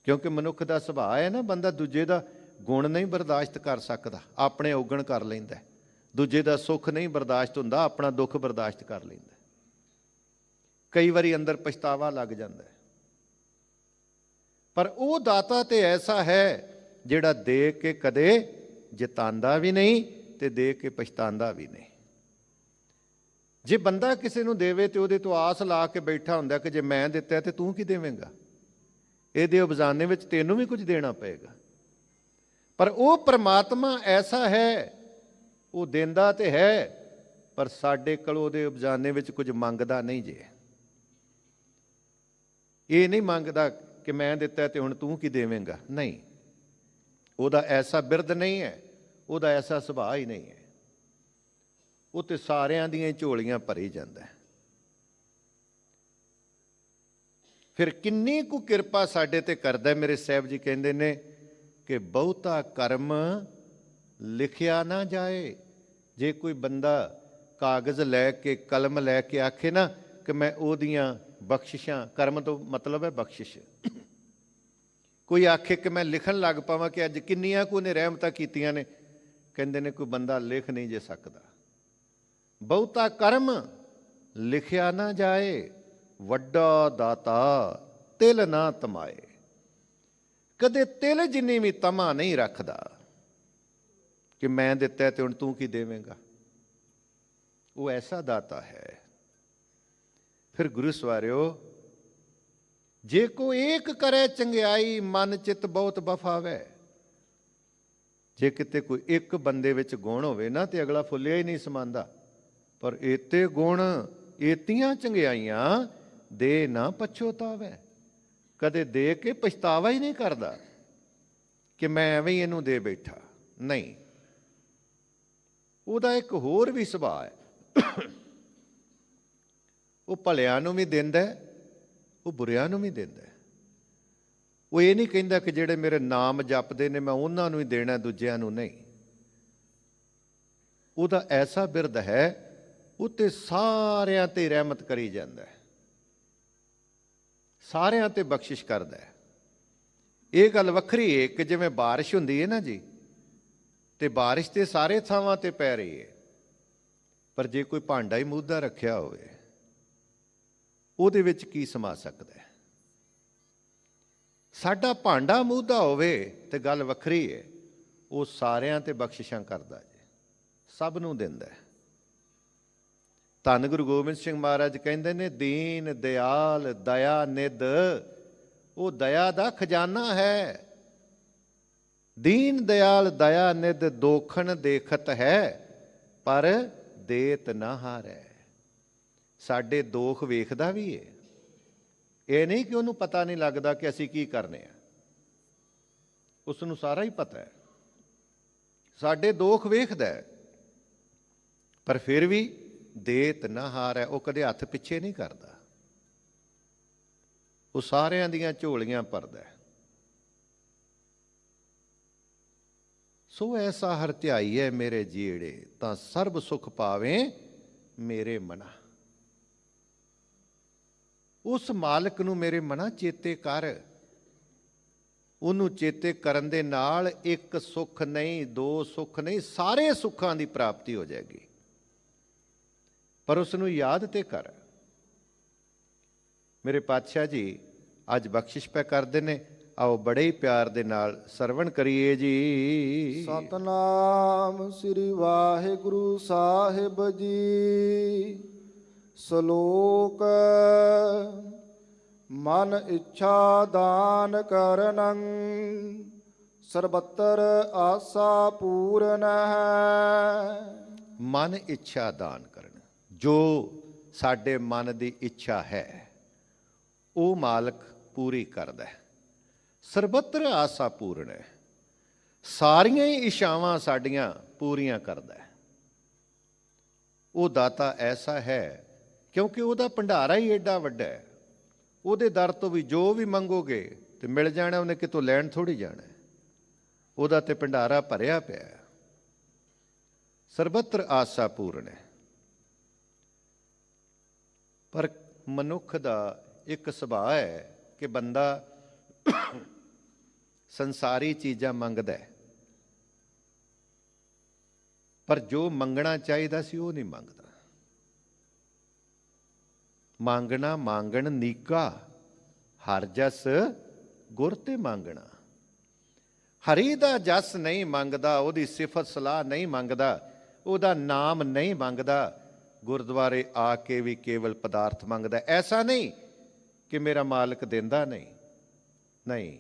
ਕਿਉਂਕਿ ਮਨੁੱਖ ਦਾ ਸੁਭਾਅ ਹੈ ਨਾ, ਬੰਦਾ ਦੂਜੇ ਦਾ ਗੁਣ ਨਹੀਂ ਬਰਦਾਸ਼ਤ ਕਰ ਸਕਦਾ, ਆਪਣੇ ਔਗਣ ਕਰ ਲੈਂਦਾ। ਦੂਜੇ ਦਾ ਸੁੱਖ ਨਹੀਂ ਬਰਦਾਸ਼ਤ ਹੁੰਦਾ, ਆਪਣਾ ਦੁੱਖ ਬਰਦਾਸ਼ਤ ਕਰ ਲੈਂਦਾ। ਕਈ ਵਾਰੀ ਅੰਦਰ ਪਛਤਾਵਾ ਲੱਗ ਜਾਂਦਾ ਹੈ। ਪਰ ਉਹ ਦਾਤਾ ਤੇ ਐਸਾ ਹੈ ਜਿਹੜਾ ਦੇ ਕੇ ਕਦੇ ਜਿਤਾਂਦਾ ਵੀ ਨਹੀਂ ਤੇ ਦੇ ਕੇ ਪਛਤਾਉਂਦਾ ਵੀ ਨਹੀਂ। ਜੇ ਬੰਦਾ ਕਿਸੇ ਨੂੰ ਦੇਵੇ ਤੇ ਉਹਦੇ ਤੋਂ ਆਸ ਲਾ ਕੇ ਬੈਠਾ ਹੁੰਦਾ ਕਿ ਜੇ ਮੈਂ ਦਿੱਤਾ ਤੇ ਤੂੰ ਕੀ ਦੇਵੇਂਗਾ, ਇਹਦੇ ਉਬਜ਼ਾਨੇ ਵਿੱਚ ਤੈਨੂੰ ਵੀ ਕੁਝ ਦੇਣਾ ਪਏਗਾ। ਪਰ ਉਹ ਪ੍ਰਮਾਤਮਾ ਐਸਾ ਹੈ, ਉਹ ਦਿੰਦਾ ਤੇ ਹੈ, ਪਰ ਸਾਡੇ ਕੋਲ ਉਹਦੇ ਉਬਜ਼ਾਨੇ ਵਿੱਚ ਕੁਝ ਮੰਗਦਾ ਨਹੀਂ ਜੇ। ਇਹ ਨਹੀਂ ਮੰਗਦਾ ਕਿ ਮੈਂ ਦਿੱਤਾ ਤੇ ਹੁਣ ਤੂੰ ਕੀ ਦੇਵੇਂਗਾ, ਨਹੀਂ। ਉਹਦਾ ਐਸਾ ਬਿਰਧ ਨਹੀਂ ਹੈ, ਉਹਦਾ ਐਸਾ ਸੁਭਾਅ ਹੀ ਨਹੀਂ ਹੈ। ਉਹ ਤੇ ਸਾਰਿਆਂ ਦੀਆਂ ਝੋਲੀਆਂ ਭਰੀ ਜਾਂਦਾ ਹੈ। ਫਿਰ ਕਿੰਨੀ ਕੁ ਕਿਰਪਾ ਸਾਡੇ ਤੇ ਕਰਦਾ। ਮੇਰੇ ਸਾਹਿਬ ਜੀ ਕਹਿੰਦੇ ਨੇ ਕਿ ਬਹੁਤਾ ਕਰਮ ਲਿਖਿਆ ਨਾ ਜਾਏ। ਜੇ ਕੋਈ ਬੰਦਾ ਕਾਗਜ਼ ਲੈ ਕੇ ਕਲਮ ਲੈ ਕੇ ਆਖੇ ਨਾ ਕਿ ਮੈਂ ਉਹਦੀਆਂ ਬਖਸ਼ਿਸ਼ਾਂ, ਕਰਮ ਤੋਂ ਮਤਲਬ ਹੈ ਬਖਸ਼ਿਸ਼, ਕੋਈ ਆਖੇ ਕਿ ਮੈਂ ਲਿਖਣ ਲੱਗ ਪਾਵਾਂ ਕਿ ਅੱਜ ਕਿੰਨੀਆਂ ਕੁ ਨੇ ਰਹਿਮਤਾਂ ਕੀਤੀਆਂ ਨੇ, ਕਹਿੰਦੇ ਨੇ ਕੋਈ ਬੰਦਾ ਲਿਖ ਨਹੀਂ ਜੇ ਸਕਦਾ। ਬਹੁਤਾ ਕਰਮ ਲਿਖਿਆ ਨਾ ਜਾਏ, ਵੱਡਾ ਦਾਤਾ ਤਿਲ ਨਾ ਤਮਾਏ। ਕਦੇ ਤਿਲ ਜਿੰਨੀ ਵੀ ਤਮਾ ਨਹੀਂ ਰੱਖਦਾ ਕਿ ਮੈਂ ਦਿੱਤਾ ਤੇ ਹੁਣ ਤੂੰ ਕੀ ਦੇਵੇਂਗਾ। ਉਹ ਐਸਾ ਦਾਤਾ ਹੈ। ਫਿਰ ਗੁਰੂ ਸਵਾਰਿਓ, ਜੇ ਕੋ ਏਕ ਕਰੇ ਚੰਗਿਆਈ, ਮਨ ਚਿੱਤ ਬਹੁਤ ਬਫਾਵੇ। ਜੇ ਕਿਤੇ ਕੋਈ ਇੱਕ ਬੰਦੇ ਵਿੱਚ ਗੁਣ ਹੋਵੇ ਨਾ ਤੇ ਅਗਲਾ ਫੁੱਲਿਆ ਹੀ ਨਹੀਂ ਸਮਾਂਦਾ। ਪਰ ਏਤੇ ਗੁਣ ਏਤੀਆਂ ਚੰਗਿਆਈਆਂ ਦੇ ਨਾ ਪਛੋਤਾਵੇ। ਕਦੇ ਦੇ ਕੇ ਪਛਤਾਵਾ ਹੀ ਨਹੀਂ ਕਰਦਾ ਕਿ ਮੈਂ ਐਵੇਂ ਹੀ ਇਹਨੂੰ ਦੇ ਬੈਠਾ, ਨਹੀਂ। ਉਹਦਾ ਇੱਕ ਹੋਰ ਵੀ ਸੁਭਾਅ ਹੈ, ਉਹ ਭਲਿਆਂ ਨੂੰ ਵੀ ਦਿੰਦਾ, ਉਹ ਬੁਰਿਆਂ ਨੂੰ ਵੀ ਦਿੰਦਾ। ਉਹ ਇਹ ਨਹੀਂ ਕਹਿੰਦਾ ਕਿ ਜਿਹੜੇ ਮੇਰੇ ਨਾਮ ਜਪਦੇ ਨੇ ਮੈਂ ਉਹਨਾਂ ਨੂੰ ਹੀ ਦੇਣਾ, ਦੂਜਿਆਂ ਨੂੰ ਨਹੀਂ। ਉਹਦਾ ਐਸਾ ਬਿਰਧ ਹੈ, ਉਹ ਤੇ ਸਾਰਿਆਂ ਤੇ ਰਹਿਮਤ ਕਰੀ ਜਾਂਦਾ ਹੈ, ਸਾਰਿਆਂ ਤੇ ਬਖਸ਼ਿਸ਼ ਕਰਦਾ ਹੈ। ਇਹ ਗੱਲ ਵੱਖਰੀ ਹੈ ਕਿ ਜਿਵੇਂ ਬਾਰਿਸ਼ ਹੁੰਦੀ ਹੈ ਨਾ ਜੀ, ਤੇ ਬਾਰਿਸ਼ ਤੇ ਸਾਰੇ ਥਾਵਾਂ ਤੇ ਪੈ ਰਹੀ ਹੈ, ਪਰ ਜੇ ਕੋਈ ਭਾਂਡਾ ਹੀ ਮੂਧਾ ਰੱਖਿਆ ਹੋਵੇ ਉਹਦੇ ਵਿੱਚ ਕੀ ਸਮਾ ਸਕਦਾ ਹੈ। ਸਾਡਾ ਭਾਂਡਾ ਮੂਧਾ ਹੋਵੇ ਤੇ ਗੱਲ ਵੱਖਰੀ ਹੈ, ਉਹ ਸਾਰਿਆਂ ਤੇ ਬਖਸ਼ਿਸ਼ਾਂ ਕਰਦਾ ਜੇ, ਸਭ ਨੂੰ ਦਿੰਦਾ ਹੈ। ਧੰਨ ਗੁਰੂ ਗੋਬਿੰਦ ਸਿੰਘ ਮਹਾਰਾਜ ਕਹਿੰਦੇ ਨੇ, ਦੀਨ ਦਿਆਲ ਦਇਆ ਨਿਧ, ਉਹ ਦਇਆ ਦਾ ਖਜ਼ਾਨਾ ਹੈ। ਦੀਨ ਦਿਆਲ ਦਇਆ ਨਿਧ ਦੋਖਣ ਦੇਖਤ ਹੈ, ਪਰ ਦੇਤ ਨਾ ਹਾਰੈ। ਸਾਡੇ ਦੋਖ ਵੇਖਦਾ ਵੀ ਏ, ਇਹ ਨਹੀਂ ਕਿ ਉਹਨੂੰ ਪਤਾ ਨਹੀਂ ਲੱਗਦਾ ਕਿ ਅਸੀਂ ਕੀ ਕਰਨੇ ਆ, ਉਸ ਨੂੰ ਸਾਰਾ ਹੀ ਪਤਾ ਹੈ। ਸਾਡੇ ਦੋਖ ਵੇਖਦਾ ਹੈ, ਪਰ ਫਿਰ ਵੀ ਦੇਤ ਨਾ ਹਾਰੈ, ਉਹ ਕਦੇ ਹੱਥ ਪਿੱਛੇ ਨਹੀਂ ਕਰਦਾ, ਉਹ ਸਾਰਿਆਂ ਦੀਆਂ ਝੋਲੀਆਂ ਭਰਦਾ ਹੈ। ਸੋ ਐਸਾ ਹਰ ਧਿਆਈ ਹੈ ਮੇਰੇ ਜੀੜੇ, ਤਾਂ ਸਰਬ ਸੁਖ ਪਾਵੇਂ ਮੇਰੇ ਮਨਾ। ਉਸ ਮਾਲਕ ਨੂੰ ਮੇਰੇ ਮਨਾ ਚੇਤੇ ਕਰ। ਉਹਨੂੰ ਚੇਤੇ ਕਰਨ ਦੇ ਨਾਲ ਇੱਕ ਸੁੱਖ ਨਹੀਂ, ਦੋ ਸੁੱਖ ਨਹੀਂ, ਸਾਰੇ ਸੁੱਖਾਂ ਦੀ ਪ੍ਰਾਪਤੀ ਹੋ ਜਾਏਗੀ। ਪਰ ਉਸ ਨੂੰ ਯਾਦ ਤੇ ਕਰ। ਮੇਰੇ ਪਾਤਸ਼ਾਹ ਜੀ ਅੱਜ ਬਖਸ਼ਿਸ਼ ਪੈ ਕਰਦੇ ਨੇ, ਆਓ ਬੜੇ ਹੀ ਪਿਆਰ ਦੇ ਨਾਲ ਸਰਵਣ ਕਰੀਏ ਜੀ। ਸਤਨਾਮ ਸ੍ਰੀ ਵਾਹਿਗੁਰੂ ਸਾਹਿਬ ਜੀ। ਸ਼ਲੋਕ ਮਨ ਇੱਛਾ ਦਾਨ ਕਰਨੰ ਸਰਬੱਤਰ ਆਸਾ ਪੂਰਨ ਹੈ। ਮਨ ਇੱਛਾ ਦਾਨ ਕਰਨ, ਜੋ ਸਾਡੇ ਮਨ ਦੀ ਇੱਛਾ ਹੈ ਉਹ ਮਾਲਕ ਪੂਰੀ ਕਰਦਾ ਹੈ। ਸਰਬੱਤਰ ਆਸਾ ਪੂਰਨ ਹੈ, ਸਾਰੀਆਂ ਹੀ ਇੱਛਾਵਾਂ ਸਾਡੀਆਂ ਪੂਰੀਆਂ ਕਰਦਾ ਹੈ। ਉਹ ਦਾਤਾ ਐਸਾ ਹੈ ਕਿਉਂਕਿ ਉਹਦਾ ਭੰਡਾਰਾ ਹੀ ਏਡਾ ਵੱਡਾ ਹੈ। ਉਹਦੇ ਦਰ ਤੋਂ ਵੀ ਜੋ ਵੀ ਮੰਗੋਗੇ ਤੇ ਮਿਲ ਜਾਣਾ, ਉਹਨੇ ਕਿਤੋਂ ਲੈਣ ਥੋੜੀ ਜਾਣਾ। ਉਹਦਾ ਤੇ ਭੰਡਾਰਾ ਭਰਿਆ ਪਿਆ। ਸਰਬੱਤਰ ਆਸਾ ਪੂਰਨ ਹੈ। ਪਰ ਮਨੁੱਖ ਦਾ ਇੱਕ ਸੁਭਾਅ ਹੈ ਕਿ ਬੰਦਾ ਸੰਸਾਰੀ ਚੀਜ਼ਾਂ ਮੰਗਦਾ ਹੈ, ਪਰ ਜੋ ਮੰਗਣਾ ਚਾਹੀਦਾ ਸੀ ਉਹ ਨਹੀਂ ਮੰਗਦਾ। ਮੰਗਣਾ ਮੰਗਣ ਨੀਕਾ, ਹਰ ਜਸ ਗੁਰ ਤੇ ਮੰਗਣਾ। ਹਰੀ ਦਾ ਜਸ ਨਹੀਂ ਮੰਗਦਾ, ਉਹਦੀ ਸਿਫਤ ਸਲਾਹ ਨਹੀਂ ਮੰਗਦਾ, ਉਹਦਾ ਨਾਮ ਨਹੀਂ ਮੰਗਦਾ, ਗੁਰਦੁਆਰੇ ਆ ਕੇ ਵੀ ਕੇਵਲ ਪਦਾਰਥ ਮੰਗਦਾ। ਐਸਾ ਨਹੀਂ ਕਿ ਮੇਰਾ ਮਾਲਕ ਦਿੰਦਾ ਨਹੀਂ, ਨਹੀਂ,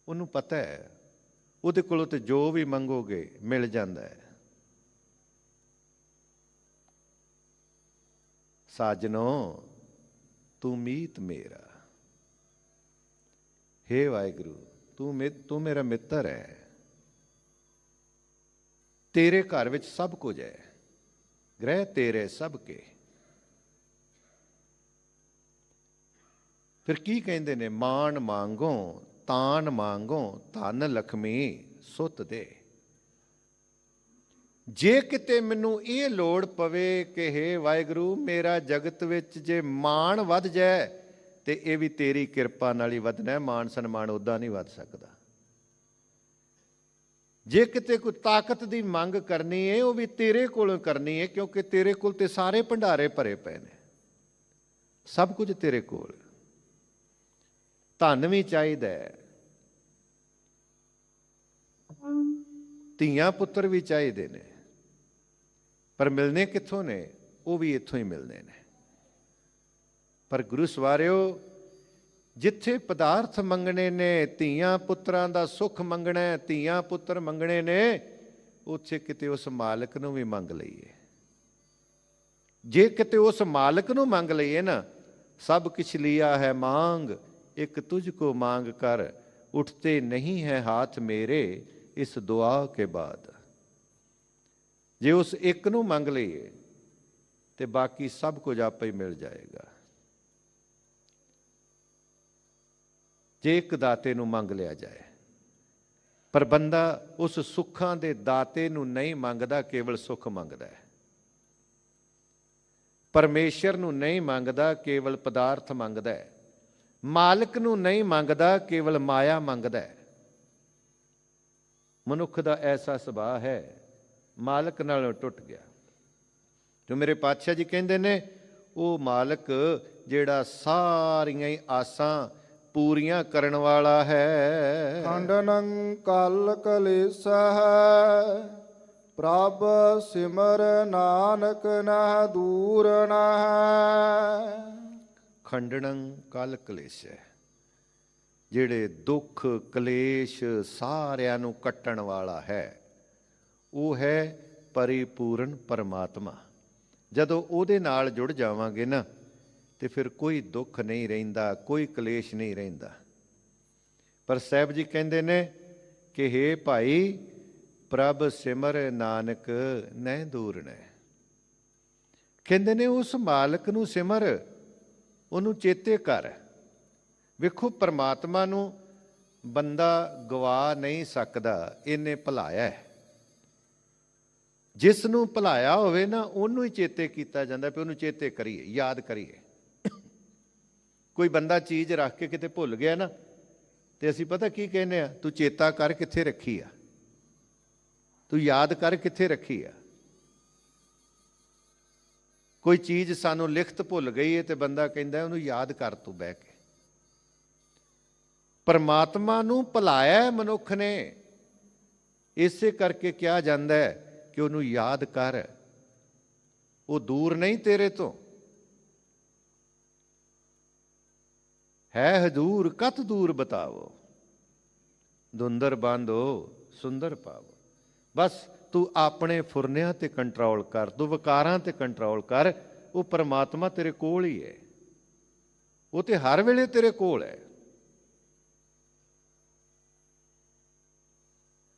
ਉਹਨੂੰ ਪਤਾ ਹੈ ਉਹਦੇ ਕੋਲੋਂ ਤੇ ਜੋ ਵੀ ਮੰਗੋਗੇ ਮਿਲ ਜਾਂਦਾ ਹੈ। ਸਾਜਨੋ ਤੂੰ ਮੀਤ ਮੇਰਾ, ਹੇ ਵਾਹਿਗੁਰੂ ਤੂੰ ਮੇਰਾ ਮਿੱਤਰ ਹੈ। ਤੇਰੇ ਘਰ ਵਿੱਚ ਸਭ ਕੁਝ ਹੈ, ਗ੍ਰਹਿ ਤੇਰੇ ਸਭ ਕੇ। ਫਿਰ ਕੀ ਕਹਿੰਦੇ ਨੇ, ਮਾਣ ਮੰਗੋ ਤਾਨ ਮੰਗੋ ਧਨ ਲਖਮੀ ਸੁੱਤ ਦੇ। ਜੇ ਕਿਤੇ ਮੈਨੂੰ ਇਹ ਲੋੜ ਪਵੇ ਕਿ ਹੇ ਵਾਹਿਗੁਰੂ ਮੇਰਾ ਜਗਤ ਵਿੱਚ ਜੇ ਮਾਣ ਵੱਧ ਜਾਏ ਤੇ ਇਹ ਵੀ ਤੇਰੀ ਕਿਰਪਾ ਨਾਲ ਹੀ ਵਧਣਾ, ਮਾਣ ਸਨਮਾਨ ਉੱਦਾਂ ਨਹੀਂ ਵੱਧ ਸਕਦਾ। ਜੇ ਕਿਤੇ ਕੋਈ ਤਾਕਤ ਦੀ ਮੰਗ ਕਰਨੀ ਹੈ ਉਹ ਵੀ ਤੇਰੇ ਕੋਲੋਂ ਕਰਨੀ ਹੈ, ਕਿਉਂਕਿ ਤੇਰੇ ਕੋਲ ਤੇ ਸਾਰੇ ਭੰਡਾਰੇ ਭਰੇ ਪਏ ਨੇ, ਸਭ ਕੁਝ ਤੇਰੇ ਕੋਲ। ਧਨ ਵੀ ਚਾਹੀਦਾ ਹੈ, ਧੀਆਂ ਪੁੱਤਰ ਵੀ ਚਾਹੀਦੇ ਨੇ, ਪਰ ਮਿਲਣੇ ਕਿੱਥੋਂ ਨੇ? ਉਹ ਵੀ ਇੱਥੋਂ ਹੀ ਮਿਲਦੇ ਨੇ। ਪਰ ਗੁਰੂ ਸਵਾਰਿਓ, ਜਿੱਥੇ ਪਦਾਰਥ ਮੰਗਣੇ ਨੇ, ਧੀਆਂ ਪੁੱਤਰਾਂ ਦਾ ਸੁੱਖ ਮੰਗਣਾ, ਧੀਆਂ ਪੁੱਤਰ ਮੰਗਣੇ ਨੇ, ਉੱਥੇ ਕਿਤੇ ਉਸ ਮਾਲਕ ਨੂੰ ਵੀ ਮੰਗ ਲਈਏ। ਜੇ ਕਿਤੇ ਉਸ ਮਾਲਕ ਨੂੰ ਮੰਗ ਲਈਏ ਨਾ, ਸਭ ਕੁਛ ਲਿਆ ਹੈ ਮਾਂਗ ਇੱਕ ਤੁਝ ਕੋ ਮਾਂਗ ਕਰ, ਉੱਠਤੇ ਨਹੀਂ ਹੈ ਹਾਥ ਮੇਰੇ ਇਸ ਦੁਆ ਕੇ ਬਾਅਦ। ਜੇ ਉਸ ਇੱਕ ਨੂੰ ਮੰਗ ਲਈਏ ਤੇ ਬਾਕੀ ਸਭ ਕੁਝ ਆਪੇ ਹੀ ਮਿਲ ਜਾਏਗਾ। ਜੇ ਇੱਕ ਦਾਤੇ ਨੂੰ ਮੰਗ ਲਿਆ ਜਾਏ, ਪਰ ਬੰਦਾ ਉਸ ਸੁੱਖਾਂ ਦੇ ਦਾਤੇ ਨੂੰ ਨਹੀਂ ਮੰਗਦਾ, ਕੇਵਲ ਸੁੱਖ ਮੰਗਦਾ ਹੈ। ਪਰਮੇਸ਼ਰ ਨੂੰ ਨਹੀਂ ਮੰਗਦਾ, ਕੇਵਲ ਪਦਾਰਥ ਮੰਗਦਾ ਹੈ। ਮਾਲਕ ਨੂੰ ਨਹੀਂ ਮੰਗਦਾ, ਕੇਵਲ ਮਾਇਆ ਮੰਗਦਾ ਹੈ। ਮਨੁੱਖ ਦਾ ਐਸਾ ਸੁਭਾਅ ਹੈ, ਮਾਲਕ ਨਾਲੋਂ ਟੁੱਟ ਗਿਆ। ਜੋ ਮੇਰੇ ਪਾਤਸ਼ਾਹ ਜੀ ਕਹਿੰਦੇ ਨੇ, ਉਹ ਮਾਲਕ ਜਿਹੜਾ ਸਾਰੀਆਂ ਹੀ ਆਸਾਂ ਪੂਰੀਆਂ ਕਰਨ ਵਾਲਾ ਹੈ। ਖੰਡਨੰ ਕਲ ਕਲੇਸਹ ਪ੍ਰਭ ਸਿਮਰ ਨਾਨਕ ਨਹ ਦੂਰ ਨਹ। ਖੰਡਨੰ ਕਲ ਕਲੇਸ਼ ਹੈ, ਜਿਹੜੇ ਦੁੱਖ ਕਲੇਸ਼ ਸਾਰਿਆਂ ਨੂੰ ਕੱਟਣ ਵਾਲਾ ਹੈ, ਉਹ ਹੈ ਪਰਿਪੂਰਨ ਪਰਮਾਤਮਾ। ਜਦੋਂ ਉਹਦੇ ਨਾਲ ਜੁੜ ਜਾਵਾਂਗੇ ਨਾ ਤੇ ਫਿਰ ਕੋਈ ਦੁੱਖ ਨਹੀਂ ਰਹਿੰਦਾ, ਕੋਈ ਕਲੇਸ਼ ਨਹੀਂ ਰਹਿੰਦਾ। ਪਰ ਸਾਹਿਬ ਜੀ ਕਹਿੰਦੇ ਨੇ ਕਿ ਹੇ ਭਾਈ ਪ੍ਰਭ ਸਿਮਰ ਨਾਨਕ ਨਹਿ ਦੂਰਨੈ। ਕਹਿੰਦੇ ਨੇ ਉਸ ਮਾਲਕ ਨੂੰ ਸਿਮਰ, ਉਹਨੂੰ ਚੇਤੇ ਕਰ। ਵੇਖੋ ਪਰਮਾਤਮਾ ਨੂੰ ਬੰਦਾ ਗਵਾ ਨਹੀਂ ਸਕਦਾ, ਇਹਨੇ ਭੁਲਾਇਆ ਹੈ। ਜਿਸ ਨੂੰ ਭੁਲਾਇਆ ਹੋਵੇ ਨਾ ਉਹਨੂੰ ਹੀ ਚੇਤੇ ਕੀਤਾ ਜਾਂਦਾ, ਵੀ ਉਹਨੂੰ ਚੇਤੇ ਕਰੀਏ, ਯਾਦ ਕਰੀਏ। ਕੋਈ ਬੰਦਾ ਚੀਜ਼ ਰੱਖ ਕੇ ਕਿਤੇ ਭੁੱਲ ਗਿਆ ਨਾ ਤੇ ਅਸੀਂ ਪਤਾ ਕੀ ਕਹਿੰਦੇ ਆ, ਤੂੰ ਚੇਤਾ ਕਰ ਕਿੱਥੇ ਰੱਖੀ ਆ, ਤੂੰ ਯਾਦ ਕਰ ਕਿੱਥੇ ਰੱਖੀ ਆ। ਕੋਈ ਚੀਜ਼ ਸਾਨੂੰ ਲਿਖਤ ਭੁੱਲ ਗਈ ਹੈ ਤੇ ਬੰਦਾ ਕਹਿੰਦਾ ਉਹਨੂੰ ਯਾਦ ਕਰ ਤੂੰ ਬਹਿ ਕੇ। ਪਰਮਾਤਮਾ ਨੂੰ ਭੁਲਾਇਆ ਮਨੁੱਖ ਨੇ, ਇਸੇ ਕਰਕੇ ਕਿਹਾ ਜਾਂਦਾ ਹੈ ਕਿ ਉਹਨੂੰ ਯਾਦ ਕਰ, ਉਹ ਦੂਰ ਨਹੀਂ ਤੇਰੇ ਤੋਂ। ਹੈ ਹਜ਼ੂਰ ਕਤ ਦੂਰ ਬਤਾਵੋ, ਦੁੰਦਰ ਬਾਂਧੋ ਸੁੰਦਰ ਪਾਵੋ। ਬਸ ਤੂੰ ਆਪਣੇ ਫੁਰਨਿਆਂ ਤੇ ਕੰਟਰੋਲ ਕਰ, ਤੂੰ ਵਿਕਾਰਾਂ ਤੇ ਕੰਟਰੋਲ ਕਰ। ਉਹ ਪਰਮਾਤਮਾ ਤੇਰੇ ਕੋਲ ਹੀ ਹੈ, ਉਹ ਤੇ ਹਰ ਵੇਲੇ ਤੇਰੇ ਕੋਲ ਹੈ।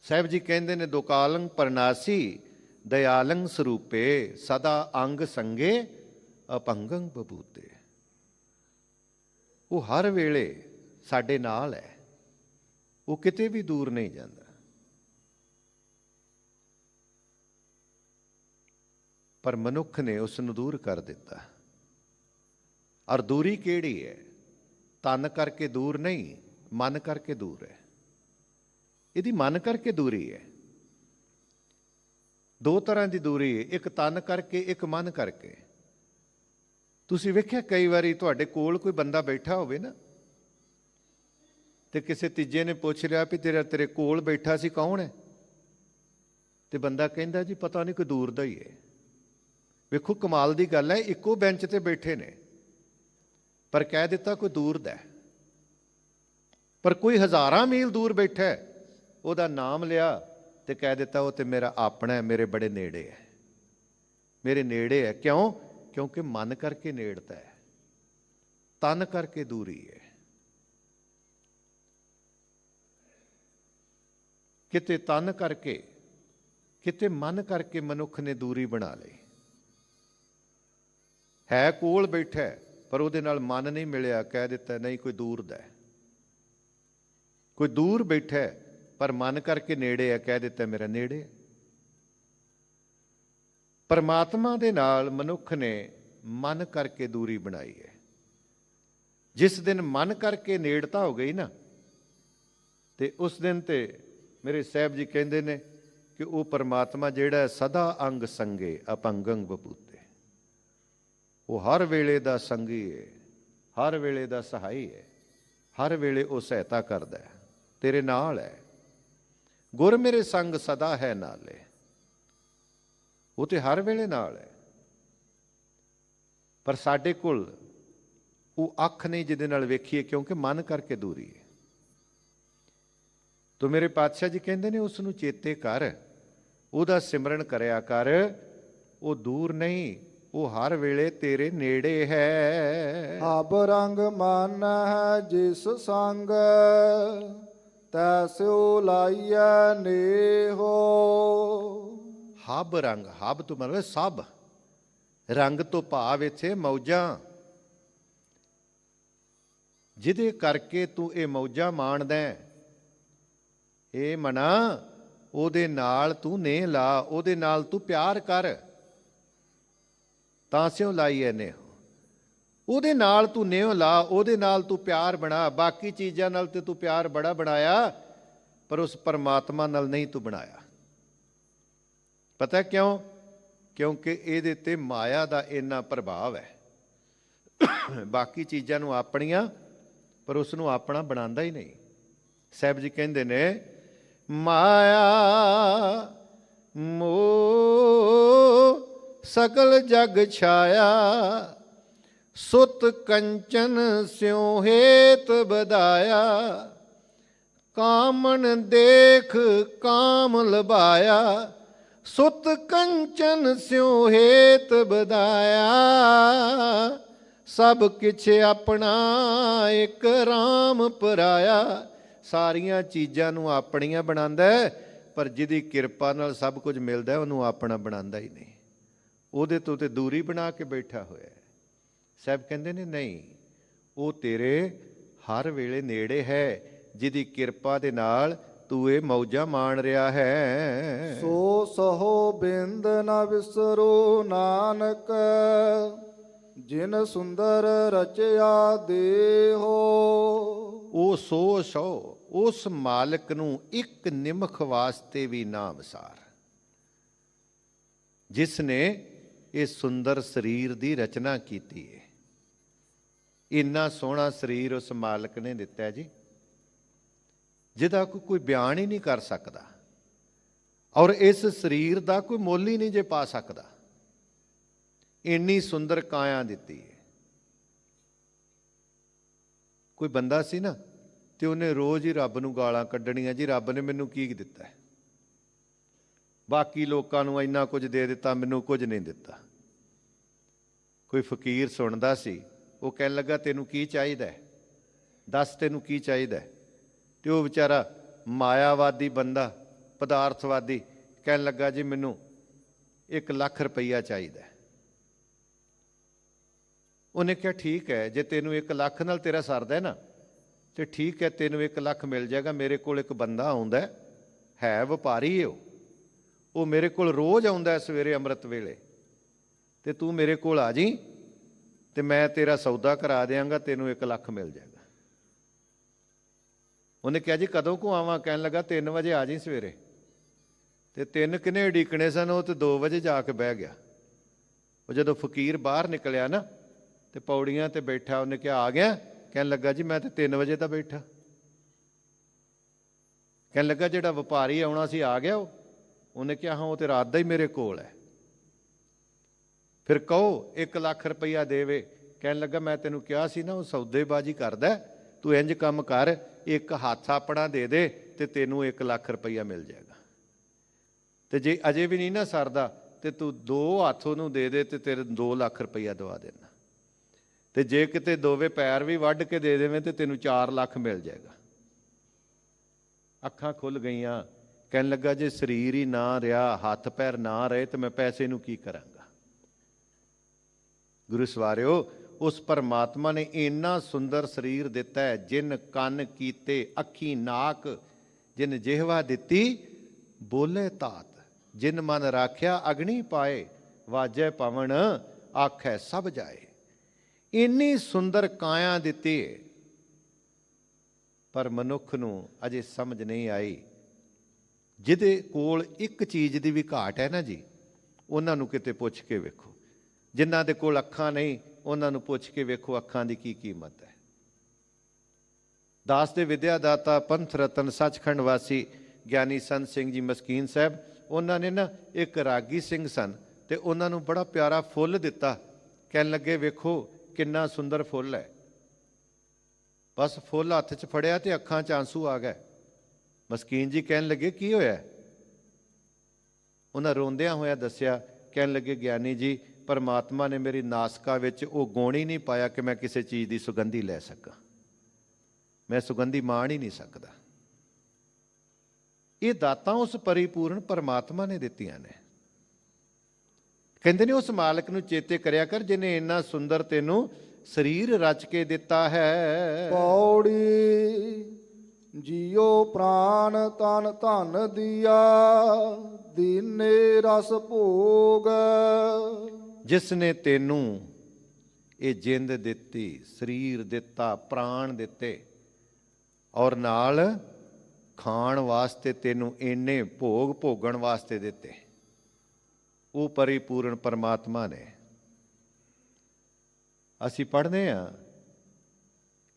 ਸਾਹਿਬ ਜੀ ਕਹਿੰਦੇ ਨੇ ਦੁਕਾਲੰ ਪਰਨਾਸੀ ਦਇਆਲੰ ਸਰੂਪੇ ਸਦਾ ਅੰਗ ਸੰਗੇ ਅਪੰਗੰ ਬਬੂਤੇ। ਉਹ ਹਰ ਵੇਲੇ ਸਾਡੇ ਨਾਲ ਹੈ, ਉਹ ਕਿਤੇ ਵੀ ਦੂਰ ਨਹੀਂ ਜਾਂਦਾ। ਪਰ ਮਨੁੱਖ ਨੇ ਉਸ ਨੂੰ ਦੂਰ ਕਰ ਦਿੱਤਾ। ਔਰ ਦੂਰੀ ਕਿਹੜੀ ਹੈ? ਤਨ ਕਰਕੇ ਦੂਰ ਨਹੀਂ, ਮਨ ਕਰਕੇ ਦੂਰ ਹੈ। ਇਹਦੀ ਮਨ ਕਰਕੇ ਦੂਰੀ ਹੈ। ਦੋ ਤਰ੍ਹਾਂ ਦੀ ਦੂਰੀ ਹੈ, ਇੱਕ ਤਨ ਕਰਕੇ, ਇੱਕ ਮਨ ਕਰਕੇ। ਤੁਸੀਂ ਵੇਖਿਆ ਕਈ ਵਾਰੀ ਤੁਹਾਡੇ ਕੋਲ ਕੋਈ ਬੰਦਾ ਬੈਠਾ ਹੋਵੇ ਨਾ ਤੇ ਕਿਸੇ ਤੀਜੇ ਨੇ ਪੁੱਛ ਲਿਆ ਵੀ ਤੇਰੇ ਕੋਲ ਬੈਠਾ ਸੀ ਕੌਣ ਹੈ? ਤੇ ਬੰਦਾ ਕਹਿੰਦਾ ਜੀ ਪਤਾ ਨਹੀਂ ਕੋਈ ਦੂਰ ਦਾ ਹੀ ਹੈ। ਵੇਖੋ ਕਮਾਲ ਦੀ ਗੱਲ ਹੈ, ਇੱਕੋ ਬੈਂਚ ਤੇ ਬੈਠੇ ਨੇ ਪਰ ਕਹਿ ਦਿੱਤਾ ਕੋਈ ਦੂਰ ਦਾ। ਪਰ ਕੋਈ ਹਜ਼ਾਰਾਂ ਮੀਲ ਦੂਰ ਬੈਠਾ ਹੈ, ਉਹਦਾ ਨਾਮ ਲਿਆ ਤੇ ਕਹਿ ਦਿੱਤਾ ਉਹ ਤੇ ਮੇਰਾ ਆਪਣਾ ਹੈ, ਮੇਰੇ ਬੜੇ ਨੇੜੇ ਹੈ, ਮੇਰੇ ਨੇੜੇ ਹੈ। ਕਿਉਂ? ਕਿਉਂਕਿ ਮਨ ਕਰਕੇ ਨੇੜਤਾ ਹੈ, ਤਨ ਕਰਕੇ ਦੂਰੀ ਹੈ। ਕਿਤੇ ਤਨ ਕਰਕੇ, ਕਿਤੇ ਮਨ ਕਰਕੇ ਮਨੁੱਖ ਨੇ ਦੂਰੀ ਬਣਾ ਲਈ। ਹੈ ਕੋਲ ਬੈਠਾ ਪਰ ਉਹਦੇ ਨਾਲ ਮਨ ਨਹੀਂ ਮਿਲਿਆ, ਕਹਿ ਦਿੱਤਾ ਨਹੀਂ ਕੋਈ ਦੂਰ ਦਾ ਹੈ। ਕੋਈ ਦੂਰ ਬੈਠਾ ਪਰ ਮਨ ਕਰਕੇ ਨੇੜੇ ਹੈ, ਕਹਿ ਦਿੱਤਾ ਮੇਰਾ ਨੇੜੇ ਹੈ। ਪਰਮਾਤਮਾ ਦੇ ਨਾਲ ਮਨੁੱਖ ਨੇ ਮਨ ਕਰਕੇ ਦੂਰੀ ਬਣਾਈ ਹੈ। ਜਿਸ ਦਿਨ ਮਨ ਕਰਕੇ ਨੇੜਤਾ ਹੋ ਗਈ ਨਾ ਤੇ ਉਸ ਦਿਨ ਤੇ ਮੇਰੇ ਸਾਹਿਬ ਜੀ ਕਹਿੰਦੇ ਨੇ ਕਿ ਉਹ ਪਰਮਾਤਮਾ ਜਿਹੜਾ ਸਦਾ ਅੰਗ ਸੰਗੇ ਅਪੰਗੰ ਬਪੂਤੇ, ਉਹ ਹਰ ਵੇਲੇ ਦਾ ਸੰਗੀ ਹੈ, ਹਰ ਵੇਲੇ ਦਾ ਸਹਾਈ ਹੈ, ਹਰ ਵੇਲੇ ਉਹ ਸਹਾਇਤਾ ਕਰਦਾ ਹੈ, ਤੇਰੇ ਨਾਲ ਹੈ। ਗੁਰ ਮੇਰੇ ਸੰਗ ਸਦਾ ਹੈ ਨਾਲੇ, ਉਹ ਤੇ ਹਰ ਵੇਲੇ ਨਾਲ ਹੈ। ਪਰ ਸਾਡੇ ਕੋਲ ਉਹ ਅੱਖ ਨਹੀਂ ਜਿਹਦੇ ਨਾਲ ਵੇਖੀਏ, ਕਿਉਂਕਿ ਮਨ ਕਰਕੇ ਦੂਰੀ ਹੈ। ਤੋ ਮੇਰੇ ਪਾਤਸ਼ਾਹ ਜੀ ਕਹਿੰਦੇ ਨੇ ਉਸ ਨੂੰ ਚੇਤੇ ਕਰ, ਉਹਦਾ ਸਿਮਰਨ ਕਰਿਆ ਕਰ। ਉਹ ਦੂਰ ਨਹੀਂ, ਉਹ ਹਰ ਵੇਲੇ ਤੇਰੇ ਨੇੜੇ ਹੈ। ਹਬ ਰੰਗ ਮਨ ਹੈ ਜਿਸ ਸੰਗ ਤੈਸਿਓ ਲਾਈਐ ਨੇਹੋ। ਹਬ ਰੰਗ, ਹਬ ਤੋਂ ਮਤਲਬ ਸਭ, ਰੰਗ ਤੋਂ ਭਾਵ ਇੱਥੇ ਮੌਜਾਂ। ਜਿਹਦੇ ਕਰਕੇ ਤੂੰ ਇਹ ਮੌਜਾਂ ਮਾਣਦਾ, ਇਹ ਮਨਾ ਉਹਦੇ ਨਾਲ ਤੂੰ ਨੇਹ ਲਾ, ਉਹਦੇ ਨਾਲ ਤੂੰ ਪਿਆਰ ਕਰ। ਤਾਂ ਸਿਓ ਲਾਈਏ ਨੇਹ, ਉਹਦੇ ਨਾਲ ਤੂੰ ਨੇਹ ਲਾ, ਉਹਦੇ ਨਾਲ ਤੂੰ ਪਿਆਰ ਬਣਾ। ਬਾਕੀ ਚੀਜ਼ਾਂ ਨਾਲ ਤੇ ਤੂੰ ਪਿਆਰ ਬੜਾ ਬਣਾਇਆ, ਪਰ ਉਸ ਪਰਮਾਤਮਾ ਨਾਲ ਨਹੀਂ ਤੂੰ ਬਣਾਇਆ। ਪਤਾ ਕਿਉਂ? ਕਿਉਂਕਿ ਇਹਦੇ ਤੇ ਮਾਇਆ ਦਾ ਇੰਨਾ ਪ੍ਰਭਾਵ ਹੈ। ਬਾਕੀ ਚੀਜ਼ਾਂ ਨੂੰ ਆਪਣੀਆਂ, ਪਰ ਉਸ ਨੂੰ ਆਪਣਾ ਬਣਾਉਂਦਾ ਹੀ ਨਹੀਂ। ਸਾਹਿਬ ਜੀ ਕਹਿੰਦੇ ਨੇ ਮਾਇਆ ਮੋਹ ਸਕਲ ਜਗ ਛਾਇਆ, ਸੁਤ ਕੰਚਨ ਸਿਉ ਹੇਤ ਬਦਾਇਆ। ਕਾਮਣ ਦੇਖ ਕਾਮ ਲਬਾਇਆ, ਸੁਤ ਕੰਚਨ ਸਿਉ ਹੇਤ ਬਦਾਇਆ, ਸਭ ਕਿਛ ਆਪਣਾ ਇੱਕ ਰਾਮ ਪਰਾਇਆ। ਸਾਰੀਆਂ ਚੀਜ਼ਾਂ ਨੂੰ ਆਪਣੀਆਂ ਬਣਾਉਂਦਾ ਹੈ, ਪਰ ਜਿਹਦੀ ਕਿਰਪਾ ਨਾਲ ਸਭ ਕੁਝ ਮਿਲਦਾ ਉਹਨੂੰ ਆਪਣਾ ਬਣਾਉਂਦਾ ਹੀ ਨਹੀਂ। ਉਹਦੇ ਤੋਂ ਤੇ ਦੂਰੀ ਬਣਾ ਕੇ ਬੈਠਾ ਹੋਇਆ ਹੈ। ਸਾਹਿਬ ਕਹਿੰਦੇ ਨੇ ਨਹੀਂ, ਉਹ ਤੇਰੇ ਹਰ ਵੇਲੇ ਨੇੜੇ ਹੈ, ਜਿਹਦੀ ਕਿਰਪਾ ਦੇ ਨਾਲ ਤੂੰ ਇਹ ਮੌਜਾਂ ਮਾਣ ਰਿਹਾ ਹੈ। ਸੋ ਸਹੋ ਬਿੰਦ ਨ ਵਿਸਰੋ ਨਾਨਕ, ਜਿਨ ਸੁੰਦਰ ਰਚਿਆ ਦੇਹੋ। ਉਹ ਸੋ ਸੋ ਉਸ ਮਾਲਕ ਨੂੰ ਇੱਕ ਨਿਮਖ ਵਾਸਤੇ ਵੀ ਨਾ ਵਿਸਾਰ, ਜਿਸ ਨੇ ਇਹ ਸੁੰਦਰ ਸਰੀਰ ਦੀ ਰਚਨਾ ਕੀਤੀ ਹੈ। ਇੰਨਾ ਸੋਹਣਾ ਸਰੀਰ ਉਸ ਮਾਲਕ ਨੇ ਦਿੱਤਾ ਜੀ, ਜਿਹਦਾ ਕੋਈ ਬਿਆਨ ਹੀ ਨਹੀਂ ਕਰ ਸਕਦਾ, ਔਰ ਇਸ ਸਰੀਰ ਦਾ ਕੋਈ ਮੁੱਲ ਹੀ ਨਹੀਂ ਜੇ ਪਾ ਸਕਦਾ। ਇੰਨੀ ਸੁੰਦਰ ਕਾਇਆ ਦਿੱਤੀ ਹੈ। ਕੋਈ ਬੰਦਾ ਸੀ ਨਾ, ਤੇ ਉਹਨੇ ਰੋਜ਼ ਹੀ ਰੱਬ ਨੂੰ ਗਾਲਾਂ ਕੱਢਣੀਆਂ, ਜੀ ਰੱਬ ਨੇ ਮੈਨੂੰ ਕੀ ਦਿੱਤਾ, ਬਾਕੀ ਲੋਕਾਂ ਨੂੰ ਇੰਨਾ ਕੁਝ ਦੇ ਦਿੱਤਾ, ਮੈਨੂੰ ਕੁਝ ਨਹੀਂ ਦਿੱਤਾ। ਕੋਈ ਫਕੀਰ ਸੁਣਦਾ ਸੀ, ਉਹ ਕਹਿਣ ਲੱਗਾ ਤੈਨੂੰ ਕੀ ਚਾਹੀਦਾ, ਦੱਸ ਤੈਨੂੰ ਕੀ ਚਾਹੀਦਾ। ਤੇ ਉਹ ਵਿਚਾਰਾ ਮਾਇਆਵਾਦੀ ਬੰਦਾ, ਪਦਾਰਥਵਾਦੀ, ਕਹਿਣ ਲੱਗਾ ਜੀ ਮੈਨੂੰ 1 ਲੱਖ ਰੁਪਈਆ ਚਾਹੀਦਾ। ਉਹਨੇ ਕਿਹਾ ਠੀਕ ਹੈ, ਜੇ ਤੈਨੂੰ 1 ਲੱਖ ਨਾਲ ਤੇਰਾ ਸਰਦਾ ਨਾ ਤੇ ਠੀਕ ਹੈ, ਤੈਨੂੰ 1 ਲੱਖ ਮਿਲ ਜਾਏਗਾ। ਮੇਰੇ ਕੋਲ ਇੱਕ ਬੰਦਾ ਆਉਂਦਾ ਹੈ, ਵਪਾਰੀ ਹੈ ਉਹ ਮੇਰੇ ਕੋਲ ਰੋਜ਼ ਆਉਂਦਾ ਸਵੇਰੇ ਅੰਮ੍ਰਿਤ ਵੇਲੇ, ਤੇ ਤੂੰ ਮੇਰੇ ਕੋਲ ਆ ਜੀ ਤੇ ਮੈਂ ਤੇਰਾ ਸੌਦਾ ਕਰਾ ਦਿਆਂਗਾ, ਤੈਨੂੰ 1 ਲੱਖ ਮਿਲ ਜਾਏਗਾ। ਉਹਨੇ ਕਿਹਾ ਜੀ ਕਦੋਂ ਕੁ ਆਵਾਂ? ਕਹਿਣ ਲੱਗਾ 3 ਵਜੇ ਆ ਜੀ ਸਵੇਰੇ। ਤੇ 3 ਕਿਨੇ ਉਡੀਕਣੇ ਸਨ, ਉਹ ਤੇ 2 ਵਜੇ ਜਾ ਕੇ ਬਹਿ ਗਿਆ। ਉਹ ਜਦੋਂ ਫਕੀਰ ਬਾਹਰ ਨਿਕਲਿਆ ਨਾ ਤੇ ਪੌੜੀਆਂ ਤੇ ਬੈਠਾ, ਉਹਨੇ ਕਿਹਾ ਆ ਗਿਆ? ਕਹਿਣ ਲੱਗਾ ਜੀ ਮੈਂ ਤੇ 3 ਵਜੇ ਤਾਂ ਬੈਠਾ। ਕਹਿਣ ਲੱਗਾ ਜਿਹੜਾ ਵਪਾਰੀ ਆਉਣਾ ਸੀ ਆ ਗਿਆ? ਉਹਨੇ ਕਿਹਾ ਹਾਂ, ਉਹ ਤੇ ਰਾਤ ਦਾ ਹੀ ਮੇਰੇ ਕੋਲ ਹੈ। ਫਿਰ ਕਹੋ 1 ਲੱਖ ਰੁਪਈਆ ਦੇਵੇ। ਕਹਿਣ ਲੱਗਾ ਮੈਂ ਤੈਨੂੰ ਕਿਹਾ ਸੀ ਨਾ, ਉਹ ਸੌਦੇਬਾਜ਼ੀ ਕਰਦਾ, ਤੂੰ ਇੰਜ ਕੰਮ ਕਰ, 1 ਹੱਥ ਆਪਣਾ ਦੇ ਦੇ ਤੇ ਤੈਨੂੰ 1 ਲੱਖ ਰੁਪਈਆ ਮਿਲ ਜਾਏਗਾ। ਤੇ ਜੇ ਅਜੇ ਵੀ ਨਹੀਂ ਨਾ ਸਰਦਾ ਤੇ ਤੂੰ 2 ਹੱਥ ਉਹਨੂੰ ਦੇ ਦੇ ਤੇ ਤੇਰੇ 2 ਲੱਖ ਰੁਪਈਆ ਦਵਾ ਦੇਣਾ। ਤੇ ਜੇ ਕਿਤੇ ਦੋਵੇਂ ਪੈਰ ਵੀ ਵੱਢ ਕੇ ਦੇ ਦੇਵੇਂ ਤੇ ਤੈਨੂੰ 4 ਲੱਖ ਮਿਲ ਜਾਏਗਾ। ਅੱਖਾਂ ਖੁੱਲ ਗਈਆਂ। ਕਹਿਣ ਲੱਗਾ ਜੇ ਸਰੀਰ ਹੀ ਨਾ ਰਿਹਾ, ਹੱਥ ਪੈਰ ਨਾ ਰਹੇ, ਤੇ ਮੈਂ ਪੈਸੇ ਨੂੰ ਕੀ ਕਰਾਂਗਾ। ਗੁਰੂ ਸਵਾਰਿਓ, ਉਸ ਪਰਮਾਤਮਾ ਨੇ ਇੰਨਾ ਸੁੰਦਰ ਸਰੀਰ ਦਿੱਤਾ ਹੈ, ਜਿਨ ਕੰਨ ਕੀਤੇ, ਅੱਖੀ ਨਾਕ, ਜਿਨ ਜਿਹਵਾ ਦਿੱਤੀ ਬੋਲੇ ਤਾਤ, ਜਿਨ ਮਨ ਰਾਖਿਆ ਅਗਨੀ ਪਾਏ, ਵਾਜੈ ਪਵਨ ਆਖੈ ਸਭ ਜਾਏ। ਇੰਨੀ ਸੁੰਦਰ ਕਾਇਆ ਦਿੱਤੀ, ਪਰ ਮਨੁੱਖ ਨੂੰ ਅਜੇ ਸਮਝ ਨਹੀਂ ਆਈ। ਜਿਹਦੇ ਕੋਲ ਇੱਕ ਚੀਜ਼ ਦੀ ਵੀ ਘਾਟ ਹੈ ਨਾ ਜੀ, ਉਹਨਾਂ ਨੂੰ ਕਿਤੇ ਪੁੱਛ ਕੇ ਵੇਖੋ। ਜਿਨ੍ਹਾਂ ਦੇ ਕੋਲ ਅੱਖਾਂ ਨਹੀਂ, ਉਹਨਾਂ ਨੂੰ ਪੁੱਛ ਕੇ ਵੇਖੋ ਅੱਖਾਂ ਦੀ ਕੀ ਕੀਮਤ ਹੈ। ਦਾਸ ਦੇ ਵਿਦਿਆ ਦਾਤਾ, ਪੰਥ ਰਤਨ, ਸੱਚਖੰਡ ਵਾਸੀ ਗਿਆਨੀ ਸੰਤ ਸਿੰਘ ਜੀ ਮਸਕੀਨ ਸਾਹਿਬ, ਉਹਨਾਂ ਨੇ ਨਾ ਇੱਕ ਰਾਗੀ ਸਿੰਘ ਸਨ, ਤੇ ਉਹਨਾਂ ਨੂੰ ਬੜਾ ਪਿਆਰਾ ਫੁੱਲ ਦਿੱਤਾ। ਕਹਿਣ ਲੱਗੇ ਵੇਖੋ ਕਿੰਨਾ ਸੁੰਦਰ ਫੁੱਲ ਹੈ। ਬਸ ਫੁੱਲ ਹੱਥ 'ਚ ਫੜਿਆ ਤੇ ਅੱਖਾਂ 'ਚ ਆਂਸੂ ਆ ਗਏ। ਮਸਕੀਨ ਜੀ ਕਹਿਣ ਲੱਗੇ ਕੀ ਹੋਇਆ? ਉਹਨਾਂ ਰੋਂਦਿਆਂ ਹੋਇਆ ਦੱਸਿਆ। ਕਹਿਣ ਲੱਗੇ ਗਿਆਨੀ ਜੀ, ਪਰਮਾਤਮਾ ਨੇ ਮੇਰੀ ਨਾਸਕਾ ਵਿੱਚ ਉਹ ਗੁਣ ਹੀ ਨਹੀਂ ਪਾਇਆ ਕਿ ਮੈਂ ਕਿਸੇ ਚੀਜ਼ ਦੀ ਸੁਗੰਧੀ ਲੈ ਸਕਾਂ। ਮੈਂ ਸੁਗੰਧੀ ਮਾਣ ਹੀ ਨਹੀਂ ਸਕਦਾ। ਇਹ ਦਾਤਾਂ ਉਸ ਪਰਿਪੂਰਨ ਪਰਮਾਤਮਾ ਨੇ ਦਿੱਤੀਆਂ ਨੇ। ਕਹਿੰਦੇ ਨੇ ਉਸ ਮਾਲਕ ਨੂੰ ਚੇਤੇ ਕਰਿਆ ਕਰ, ਜਿਹਨੇ ਇੰਨਾ ਸੁੰਦਰ ਤੈਨੂੰ ਸਰੀਰ ਰਚ ਕੇ ਦਿੱਤਾ ਹੈ। ਪੌੜੀ ਜੀਓ ਪ੍ਰਾਨ ਤਨ ਧਨ ਦੀਆ, ਦੀਨੇ ਰਸ ਭੋਗ। ਜਿਸ ਨੇ ਤੈਨੂੰ ਇਹ ਜਿੰਦ ਦਿੱਤੀ, ਸਰੀਰ ਦਿੱਤਾ, ਪ੍ਰਾਣ ਦਿੱਤੇ, ਔਰ ਨਾਲ ਖਾਣ ਵਾਸਤੇ ਤੈਨੂੰ ਇੰਨੇ ਭੋਗ ਭੋਗਣ ਵਾਸਤੇ ਦਿੱਤੇ, ਉਹ ਪਰਿਪੂਰਨ ਪਰਮਾਤਮਾ ਨੇ। ਅਸੀਂ ਪੜ੍ਹਦੇ ਹਾਂ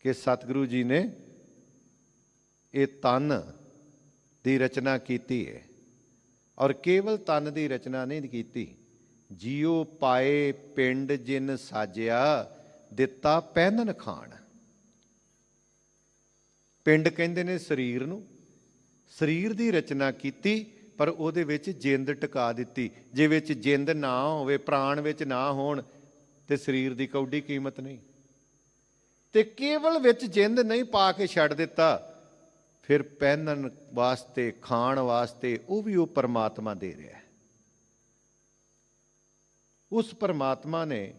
ਕਿ ਸਤਿਗੁਰੂ ਜੀ ਨੇ ਇਹ ਤਨ ਦੀ ਰਚਨਾ ਕੀਤੀ ਹੈ, ਔਰ ਕੇਵਲ ਤਨ ਦੀ ਰਚਨਾ ਨਹੀਂ ਕੀਤੀ। ਜੀਉ ਪਾਏ ਪਿੰਡ ਜਿਨ ਸਾਜਿਆ, ਦਿੱਤਾ ਪਹਿਨਨ ਖਾਣ। ਪਿੰਡ ਕਹਿੰਦੇ ਨੇ ਸਰੀਰ ਨੂੰ। ਸਰੀਰ ਦੀ ਰਚਨਾ ਕੀਤੀ ਪਰ ਉਹਦੇ ਵਿੱਚ ਜਿੰਦ ਟਿਕਾ ਦਿੱਤੀ। ਜੇ ਵਿੱਚ ਜਿੰਦ ਨਾ ਹੋਵੇ, ਪ੍ਰਾਣ ਵਿੱਚ ਨਾ ਹੋਣ, ਤੇ ਸਰੀਰ ਦੀ ਕੌਡੀ ਕੀਮਤ ਨਹੀਂ। ਤੇ ਕੇਵਲ ਵਿੱਚ ਜਿੰਦ ਨਹੀਂ ਪਾ ਕੇ ਛੱਡ ਦਿੱਤਾ, ਫਿਰ ਪਹਿਨਣ ਵਾਸਤੇ, ਖਾਣ ਵਾਸਤੇ ਉਹ ਵੀ ਉਹ ਪਰਮਾਤਮਾ ਦੇ ਰਿਹਾ। ਉਸ ਪਰਮਾਤਮਾ ਨੇ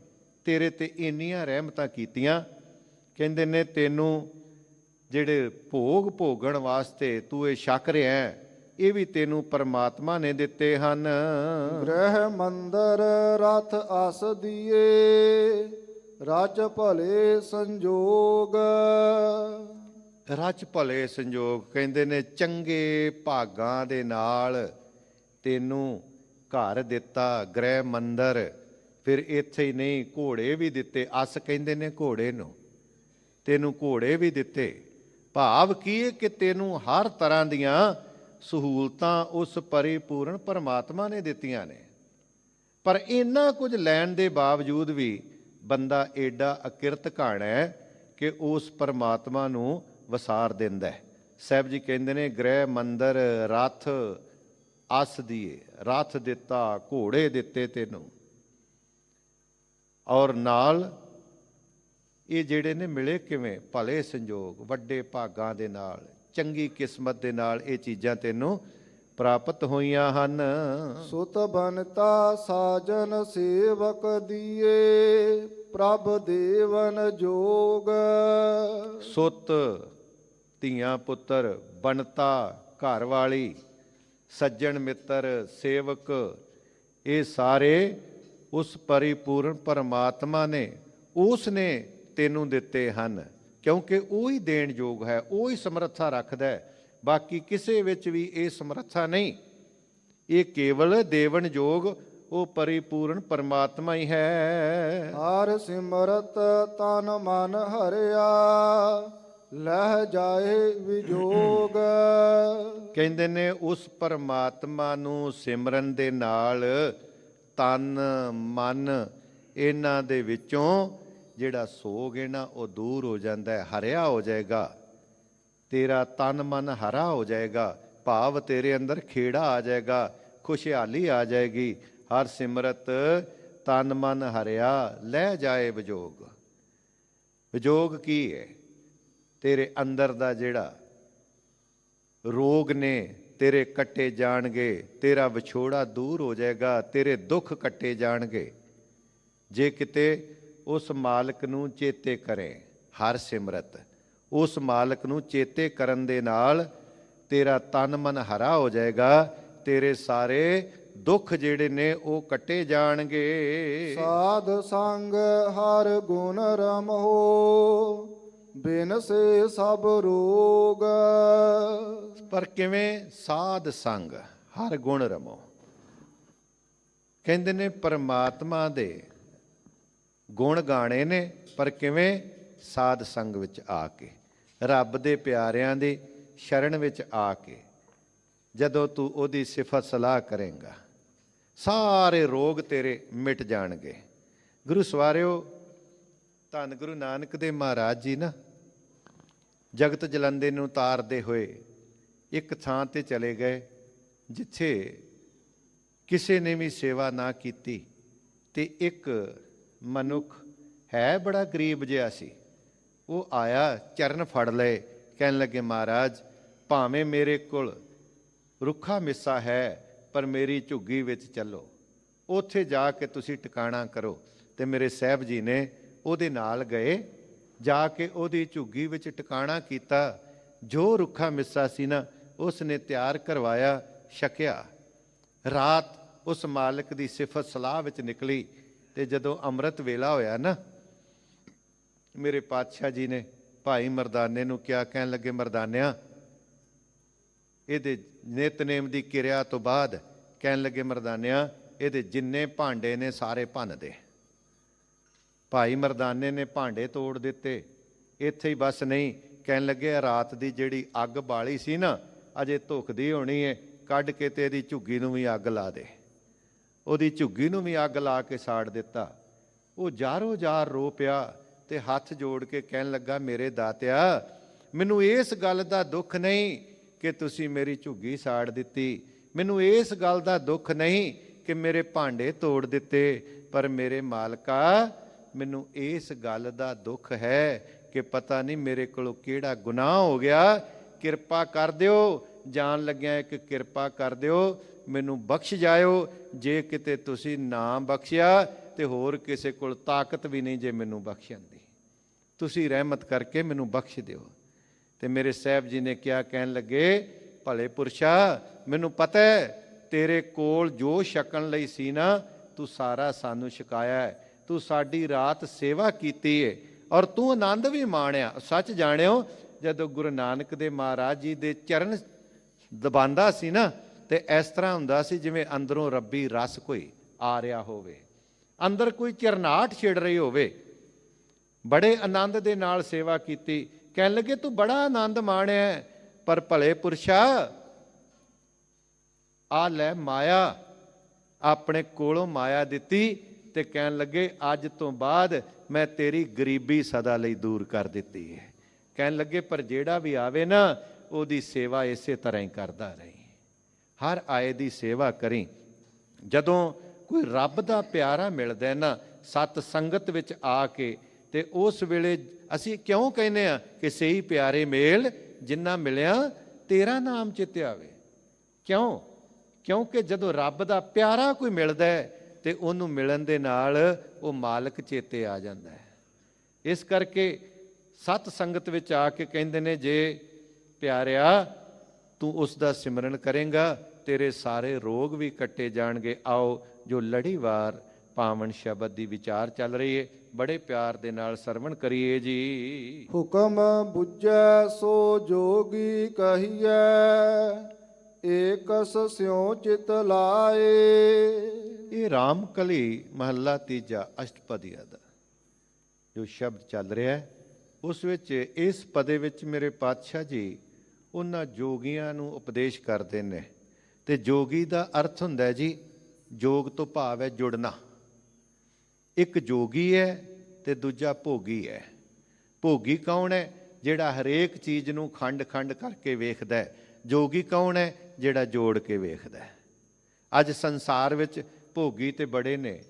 ਤੇਰੇ ਤੇ ਇੰਨੀਆਂ ਰਹਿਮਤਾਂ ਕੀਤੀਆਂ, ਕਹਿੰਦੇ ਨੇ ਤੈਨੂੰ ਜਿਹੜੇ ਭੋਗ ਭੋਗਣ ਵਾਸਤੇ ਤੂੰ ਇਹ ਛਕ ਰਿਹਾ ਹੈ, ਇਹ ਵੀ ਤੈਨੂੰ ਪਰਮਾਤਮਾ ਨੇ ਦਿੱਤੇ ਹਨ। ਗ੍ਰਹਿ ਮੰਦਰ ਰਥ ਆਸ ਦੀਏ, ਰਜ ਭਲੇ ਸੰਜੋਗ। ਰਚ ਭਲੇ ਸੰਜੋਗ, ਕਹਿੰਦੇ ਨੇ ਚੰਗੇ ਭਾਗਾਂ ਦੇ ਨਾਲ ਤੈਨੂੰ ਘਰ ਦਿੱਤਾ, ਗ੍ਰਹਿ ਮੰਦਰ। ਫਿਰ ਇੱਥੇ ਹੀ ਨਹੀਂ, ਘੋੜੇ ਵੀ ਦਿੱਤੇ। ਅਸ ਕਹਿੰਦੇ ਨੇ ਘੋੜੇ ਨੂੰ, ਤੈਨੂੰ ਘੋੜੇ ਵੀ ਦਿੱਤੇ। ਭਾਵ ਕੀ ਹੈ ਕਿ ਤੈਨੂੰ ਹਰ ਤਰ੍ਹਾਂ ਦੀਆਂ ਸਹੂਲਤਾਂ ਉਸ ਪਰਿਪੂਰਨ ਪਰਮਾਤਮਾ ਨੇ ਦਿੱਤੀਆਂ ਨੇ। ਪਰ ਇੰਨਾ ਕੁਝ ਲੈਣ ਦੇ ਬਾਵਜੂਦ ਵੀ ਬੰਦਾ ਏਡਾ ਅਕਿਰਤ ਘਾਣਾ ਹੈ ਕਿ ਉਸ ਪਰਮਾਤਮਾ ਨੂੰ ਵਸਾਰ ਦਿੰਦਾ ਹੈ। ਸਾਹਿਬ ਜੀ ਕਹਿੰਦੇ ਨੇ ਗ੍ਰਹਿ ਮੰਦਰ ਰਥ ਅਸ ਦੀਏ, ਰਥ ਦਿੱਤਾ, ਘੋੜੇ ਦਿੱਤੇ ਤੈਨੂੰ, ਔਰ ਨਾਲ ਇਹ ਜਿਹੜੇ ਨੇ ਮਿਲੇ ਕਿਵੇਂ? ਭਲੇ ਸੰਜੋਗ, ਵੱਡੇ ਭਾਗਾਂ ਦੇ ਨਾਲ, ਚੰਗੀ ਕਿਸਮਤ ਦੇ ਨਾਲ ਇਹ ਚੀਜ਼ਾਂ ਤੈਨੂੰ ਪ੍ਰਾਪਤ ਹੋਈਆਂ ਹਨ। ਸੁਤ ਬਨਤਾ ਸਾਜਨ ਸੇਵਕ ਦੀਏ, ਪ੍ਰਭ ਦੇਵਨ ਜੋਗ। ਸੁਤ ਧੀਆਂ ਪੁੱਤਰ, ਬਣਤਾ ਘਰ ਵਾਲੀ, ਸੱਜਣ ਮਿੱਤਰ, ਸੇਵਕ, ਇਹ ਸਾਰੇ ਉਸ ਪਰਿਪੂਰਨ ਪਰਮਾਤਮਾ ਨੇ, ਉਸ ਨੇ ਤੈਨੂੰ ਦਿੱਤੇ ਹਨ। ਕਿਉਂਕਿ ਉਹ ਹੀ ਦੇਣ ਯੋਗ ਹੈ, ਉਹ ਹੀ ਸਮਰੱਥਾ ਰੱਖਦਾ ਹੈ। ਬਾਕੀ ਕਿਸੇ ਵਿੱਚ ਵੀ ਇਹ ਸਮਰੱਥਾ ਨਹੀਂ। ਇਹ ਕੇਵਲ ਦੇਵਨ ਯੋਗ ਉਹ ਪਰਿਪੂਰਨ ਪਰਮਾਤਮਾ ਹੀ ਹੈ। ਹਰ ਸਿਮਰਤ ਤਨ ਮਨ ਹਰਿਆ, ਲਹਿ ਜਾਏ ਵਿਜੋਗ। ਕਹਿੰਦੇ ਨੇ ਉਸ ਪਰਮਾਤਮਾ ਨੂੰ ਸਿਮਰਨ ਦੇ ਨਾਲ ਤਨ ਮਨ ਇਹਨਾਂ ਦੇ ਵਿੱਚੋਂ ਜਿਹੜਾ ਸੋਗ ਹੈ ਨਾ ਉਹ ਦੂਰ ਹੋ ਜਾਂਦਾ ਹੈ, ਹਰਿਆ ਹੋ ਜਾਏਗਾ। ਤੇਰਾ ਤਨ ਮਨ ਹਰਾ ਹੋ ਜਾਏਗਾ, ਭਾਵ ਤੇਰੇ ਅੰਦਰ ਖੇੜਾ ਆ ਜਾਏਗਾ, ਖੁਸ਼ਹਾਲੀ ਆ ਜਾਏਗੀ। ਹਰ ਸਿਮਰਤ ਤਨ ਮਨ ਹਰਿਆ, ਲੈ ਜਾਏ ਵਿਜੋਗ। ਵਿਜੋਗ ਕੀ ਹੈ? ਤੇਰੇ ਅੰਦਰ ਦਾ ਜਿਹੜਾ ਰੋਗ ਨੇ ਤੇਰੇ ਕੱਟੇ ਜਾਣਗੇ, ਤੇਰਾ ਵਿਛੋੜਾ ਦੂਰ ਹੋ ਜਾਏਗਾ, ਤੇਰੇ ਦੁੱਖ ਕੱਟੇ ਜਾਣਗੇ। ਜੇ ਕਿਤੇ ਉਸ ਮਾਲਕ ਨੂੰ ਚੇਤੇ ਕਰੇ, ਹਰ ਸਿਮਰਤ ਉਸ ਮਾਲਕ ਨੂੰ ਚੇਤੇ ਕਰਨ ਦੇ ਨਾਲ ਤੇਰਾ ਤਨ ਮਨ ਹਰਾ ਹੋ ਜਾਏਗਾ, ਤੇਰੇ ਸਾਰੇ ਦੁੱਖ ਜਿਹੜੇ ਨੇ ਉਹ ਕੱਟੇ ਜਾਣਗੇ। ਸਾਧ ਸੰਗ ਹਰ ਗੁਣ ਰਮੋ, ਬਿਨ ਸੇ ਸਭ ਰੋਗ। ਪਰ ਕਿਵੇਂ? ਸਾਧ ਸੰਗ ਹਰ ਗੁਣ ਰਮੋ। ਕਹਿੰਦੇ ਨੇ ਪਰਮਾਤਮਾ ਦੇ ਗੁਣ ਗਾਣੇ ਨੇ, ਪਰ ਕਿਵੇਂ? ਸਾਧ ਸੰਗ ਵਿੱਚ ਆ ਕੇ, ਰੱਬ ਦੇ ਪਿਆਰਿਆਂ ਦੀ ਸ਼ਰਨ ਵਿੱਚ ਆ ਕੇ। ਜਦੋਂ ਤੂੰ ਉਹਦੀ ਸਿਫਤ ਸਲਾਹ ਕਰੇਂਗਾ, ਸਾਰੇ ਰੋਗ ਤੇਰੇ ਮਿਟ ਜਾਣਗੇ। ਗੁਰੂ ਸਵਾਰਿਓ, ਧੰਨ ਗੁਰੂ ਨਾਨਕ ਦੇਵ ਮਹਾਰਾਜ ਜੀ ਨਾ ਜਗਤ ਜਲੰਦੇ ਨੂੰ ਤਾਰਦੇ ਹੋਏ ਇੱਕ ਥਾਂ ਤੇ ਚਲੇ ਗਏ ਜਿੱਥੇ ਕਿਸੇ ਨੇ ਵੀ ਸੇਵਾ ਨਾ ਕੀਤੀ। ਤੇ ਇੱਕ ਮਨੁੱਖ ਹੈ ਬੜਾ ਗਰੀਬ ਜਿਹਾ ਸੀ, ਉਹ ਆਇਆ, ਚਰਨ ਫੜ ਲਏ, ਕਹਿਣ ਲੱਗੇ ਮਹਾਰਾਜ ਭਾਵੇਂ ਮੇਰੇ ਕੋਲ ਰੁੱਖਾ ਮਿੱਸਾ ਹੈ, ਪਰ ਮੇਰੀ ਝੁੱਗੀ ਵਿੱਚ ਚੱਲੋ, ਉੱਥੇ ਜਾ ਕੇ ਤੁਸੀਂ ਟਿਕਾਣਾ ਕਰੋ। ਤੇ ਮੇਰੇ ਸਾਹਿਬ ਜੀ ਨੇ ਉਹਦੇ ਨਾਲ ਗਏ, ਜਾ ਕੇ ਉਹਦੀ ਝੁੱਗੀ ਵਿੱਚ ਟਿਕਾਣਾ ਕੀਤਾ। ਜੋ ਰੁੱਖਾ ਮਿੱਸਾ ਸੀ ਨਾ ਉਸ ਨੇ ਤਿਆਰ ਕਰਵਾਇਆ, ਛਕਿਆ। ਰਾਤ ਉਸ ਮਾਲਕ ਦੀ ਸਿਫਤ ਸਲਾਹ ਵਿੱਚ ਨਿਕਲੀ। ਤੇ ਜਦੋਂ ਅੰਮ੍ਰਿਤ ਵੇਲਾ ਹੋਇਆ ਨਾ, ਮੇਰੇ ਪਾਤਸ਼ਾਹ ਜੀ ਨੇ ਭਾਈ ਮਰਦਾਨੇ ਨੂੰ ਕਿਹਾ, ਕਹਿਣ ਲੱਗੇ ਮਰਦਾਨਿਆਂ, ਇਹਦੇ ਨਿਤਨੇਮ ਦੀ ਕਿਰਿਆ ਤੋਂ ਬਾਅਦ ਕਹਿਣ ਲੱਗੇ ਮਰਦਾਨਿਆਂ, ਇਹਦੇ ਜਿੰਨੇ ਭਾਂਡੇ ਨੇ ਸਾਰੇ ਭੰਨ ਦੇ। ਭਾਈ ਮਰਦਾਨੇ ਨੇ ਭਾਂਡੇ ਤੋੜ ਦਿੱਤੇ। ਇੱਥੇ ਹੀ ਬਸ ਨਹੀਂ, ਕਹਿਣ ਲੱਗੇ ਰਾਤ ਦੀ ਜਿਹੜੀ ਅੱਗ ਬਾਲੀ ਸੀ ਨਾ, ਅਜੇ ਧੁਖਦੀ ਹੋਣੀ ਹੈ, ਕੱਢ ਕੇ ਤੇ ਇਹਦੀ ਝੁੱਗੀ ਨੂੰ ਵੀ ਅੱਗ ਲਾ ਦੇ। ਉਹਦੀ ਝੁੱਗੀ ਨੂੰ ਵੀ ਅੱਗ ਲਾ ਕੇ ਸਾੜ ਦਿੱਤਾ। ਉਹ ਜਾਰੋ ਜਾਰ ਰੋ ਪਿਆ ਤੇ ਹੱਥ ਜੋੜ ਕੇ ਕਹਿਣ ਲੱਗਾ, ਮੇਰੇ ਦਾਤਿਆ, ਮੈਨੂੰ ਇਸ ਗੱਲ ਦਾ ਦੁੱਖ ਨਹੀਂ ਕਿ ਤੁਸੀਂ ਮੇਰੀ ਝੁੱਗੀ ਸਾੜ ਦਿੱਤੀ, ਮੈਨੂੰ ਇਸ ਗੱਲ ਦਾ ਦੁੱਖ ਨਹੀਂ ਕਿ ਮੇਰੇ ਭਾਂਡੇ ਤੋੜ ਦਿੱਤੇ, ਪਰ ਮੇਰੇ ਮਾਲਕਾ ਮੈਨੂੰ ਇਸ ਗੱਲ ਦਾ ਦੁੱਖ ਹੈ ਕਿ ਪਤਾ ਨਹੀਂ ਮੇਰੇ ਕੋਲੋਂ ਕਿਹੜਾ ਗੁਨਾਹ ਹੋ ਗਿਆ। ਕਿਰਪਾ ਕਰ ਦਿਓ, ਜਾਣ ਲੱਗਿਆ ਇੱਕ ਕਿਰਪਾ ਕਰ ਦਿਓ, ਮੈਨੂੰ ਬਖਸ਼ ਜਾਇਓ। ਜੇ ਕਿਤੇ ਤੁਸੀਂ ਨਾ ਬਖਸ਼ਿਆ ਤੇ ਹੋਰ ਕਿਸੇ ਕੋਲ ਤਾਕਤ ਵੀ ਨਹੀਂ ਜੇ ਮੈਨੂੰ ਬਖਸ਼ਣ ਦੀ, ਤੁਸੀਂ ਰਹਿਮਤ ਕਰਕੇ ਮੈਨੂੰ ਬਖਸ਼ ਦਿਓ। ਤੇ ਮੇਰੇ ਸਾਹਿਬ ਜੀ ਨੇ ਕਿਹਾ, ਕਹਿਣ ਲੱਗੇ, ਭਲੇ ਪੁਰਸ਼ਾ, ਮੈਨੂੰ ਪਤਾ ਹੈ ਤੇਰੇ ਕੋਲ ਜੋ ਛਕਣ ਲਈ ਸੀ ਨਾ, ਤੂੰ ਸਾਰਾ ਸਾਨੂੰ ਛਕਾਇਆ ਹੈ। ਤੂੰ ਸਾਡੀ ਰਾਤ ਸੇਵਾ ਕੀਤੀ ਹੈ ਔਰ ਤੂੰ ਆਨੰਦ ਵੀ ਮਾਣਿਆ। ਸੱਚ ਜਾਣਿਓ, ਜਦੋਂ ਗੁਰੂ ਨਾਨਕ ਦੇ ਮਹਾਰਾਜ ਜੀ ਦੇ ਚਰਨ ਦਬਾਂਦਾ ਸੀ ਨਾ, ਤੇ ਇਸ ਤਰ੍ਹਾਂ ਹੁੰਦਾ ਸੀ ਜਿਵੇਂ ਅੰਦਰੋਂ ਰੱਬੀ ਰਸ ਕੋਈ ਆ ਰਿਹਾ ਹੋਵੇ, ਅੰਦਰ ਕੋਈ ਝਰਨਾਹਟ ਛਿੜ ਰਹੀ ਹੋਵੇ। ਬੜੇ ਆਨੰਦ ਦੇ ਨਾਲ ਸੇਵਾ ਕੀਤੀ। ਕਹਿਣ ਲੱਗੇ, ਤੂੰ ਬੜਾ ਆਨੰਦ ਮਾਣਿਆ, ਪਰ ਭਲੇ ਪੁਰਸ਼ਾ ਆ ਲੈ ਮਾਇਆ, ਆਪਣੇ ਕੋਲੋਂ ਮਾਇਆ ਦਿੱਤੀ ਤੇ ਕਹਿਣ ਲੱਗੇ, ਅੱਜ ਤੋਂ ਬਾਅਦ ਮੈਂ ਤੇਰੀ ਗਰੀਬੀ ਸਦਾ ਲਈ ਦੂਰ ਕਰ ਦਿੱਤੀ ਹੈ। ਕਹਿਣ ਲੱਗੇ, ਪਰ ਜਿਹੜਾ ਵੀ ਆਵੇ ਨਾ, ਉਹਦੀ ਸੇਵਾ ਇਸੇ ਤਰ੍ਹਾਂ ਹੀ ਕਰਦਾ ਰਹੀਂ, ਹਰ ਆਏ ਦੀ ਸੇਵਾ ਕਰੀ। ਜਦੋਂ ਕੋਈ ਰੱਬ ਦਾ ਪਿਆਰਾ ਮਿਲਦਾ ਨਾ ਸਤ ਸੰਗਤ ਵਿੱਚ ਆ ਕੇ, ਤੇ ਉਸ ਵੇਲੇ ਅਸੀਂ ਕਿਉਂ ਕਹਿੰਦੇ ਆ ਕਿ ਸਹੀ ਪਿਆਰੇ ਮੇਲ ਜਿੰਨਾ ਮਿਲਿਆ ਤੇਰਾ ਨਾਮ ਚਿੱਤੇ ਆਵੇ। ਕਿਉਂ? ਕਿਉਂਕਿ ਜਦੋਂ ਰੱਬ ਦਾ ਪਿਆਰਾ ਕੋਈ ਮਿਲਦਾ ਹੈ ਤੇ ਉਹਨੂੰ ਮਿਲਣ ਦੇ ਨਾਲ ਉਹ ਮਾਲਕ ਚੇਤੇ ਆ ਜਾਂਦਾ ਹੈ। ਇਸ ਕਰਕੇ ਸਤ ਸੰਗਤ ਵਿੱਚ ਆ ਕੇ ਕਹਿੰਦੇ ਨੇ, ਜੇ ਪਿਆਰਿਆ ਤੂੰ ਉਸ ਦਾ ਸਿਮਰਨ ਕਰੇਂਗਾ, ਤੇਰੇ ਸਾਰੇ ਰੋਗ ਵੀ ਕੱਟੇ ਜਾਣਗੇ। ਆਓ ਜੋ ਲੜੀਵਾਰ ਪਾਵਨ ਸ਼ਬਦ ਦੀ ਵਿਚਾਰ ਚੱਲ ਰਹੀ ਹੈ, ਬੜੇ ਪਿਆਰ ਦੇ ਨਾਲ ਸਰਵਣ ਕਰੀਏ ਜੀ। ਹੁਕਮ ਬੁੱਝੈ ਸੋ ਜੋਗੀ ਕਹੀਐ, ਏਕਸ ਸਿਉ ਚਿਤ ਲਾਏ। ਇਹ ਰਾਮ ਕਲੀ ਮਹੱਲਾ ਤੀਜਾ ਅਸ਼ਟਪਦੀਆ ਦਾ ਜੋ ਸ਼ਬਦ ਚੱਲ ਰਿਹਾ ਹੈ, ਉਸ ਵਿੱਚ ਇਸ ਪਦੇ ਵਿੱਚ ਮੇਰੇ ਪਾਤਸ਼ਾਹ ਜੀ ਉਹਨਾਂ ਜੋਗੀਆਂ ਨੂੰ ਉਪਦੇਸ਼ ਕਰਦੇ ਨੇ। ਤੇ ਜੋਗੀ ਦਾ ਅਰਥ ਹੁੰਦਾ ਜੀ, ਜੋਗ ਤੋਂ ਭਾਵ ਹੈ ਜੁੜਨਾ। ਇੱਕ ਜੋਗੀ ਹੈ ਤੇ ਦੂਜਾ ਭੋਗੀ ਹੈ। ਭੋਗੀ ਕੌਣ ਹੈ? ਜਿਹੜਾ ਹਰੇਕ ਚੀਜ਼ ਨੂੰ ਖੰਡ ਖੰਡ ਕਰਕੇ ਵੇਖਦਾ ਹੈ। ਜੋਗੀ ਕੌਣ ਹੈ? ਜਿਹੜਾ ਜੋੜ ਕੇ ਵੇਖਦਾ ਹੈ। ਅੱਜ ਸੰਸਾਰ ਵਿੱਚ ਭੋਗੀ ਤੇ ਬੜੇ ਨੇ,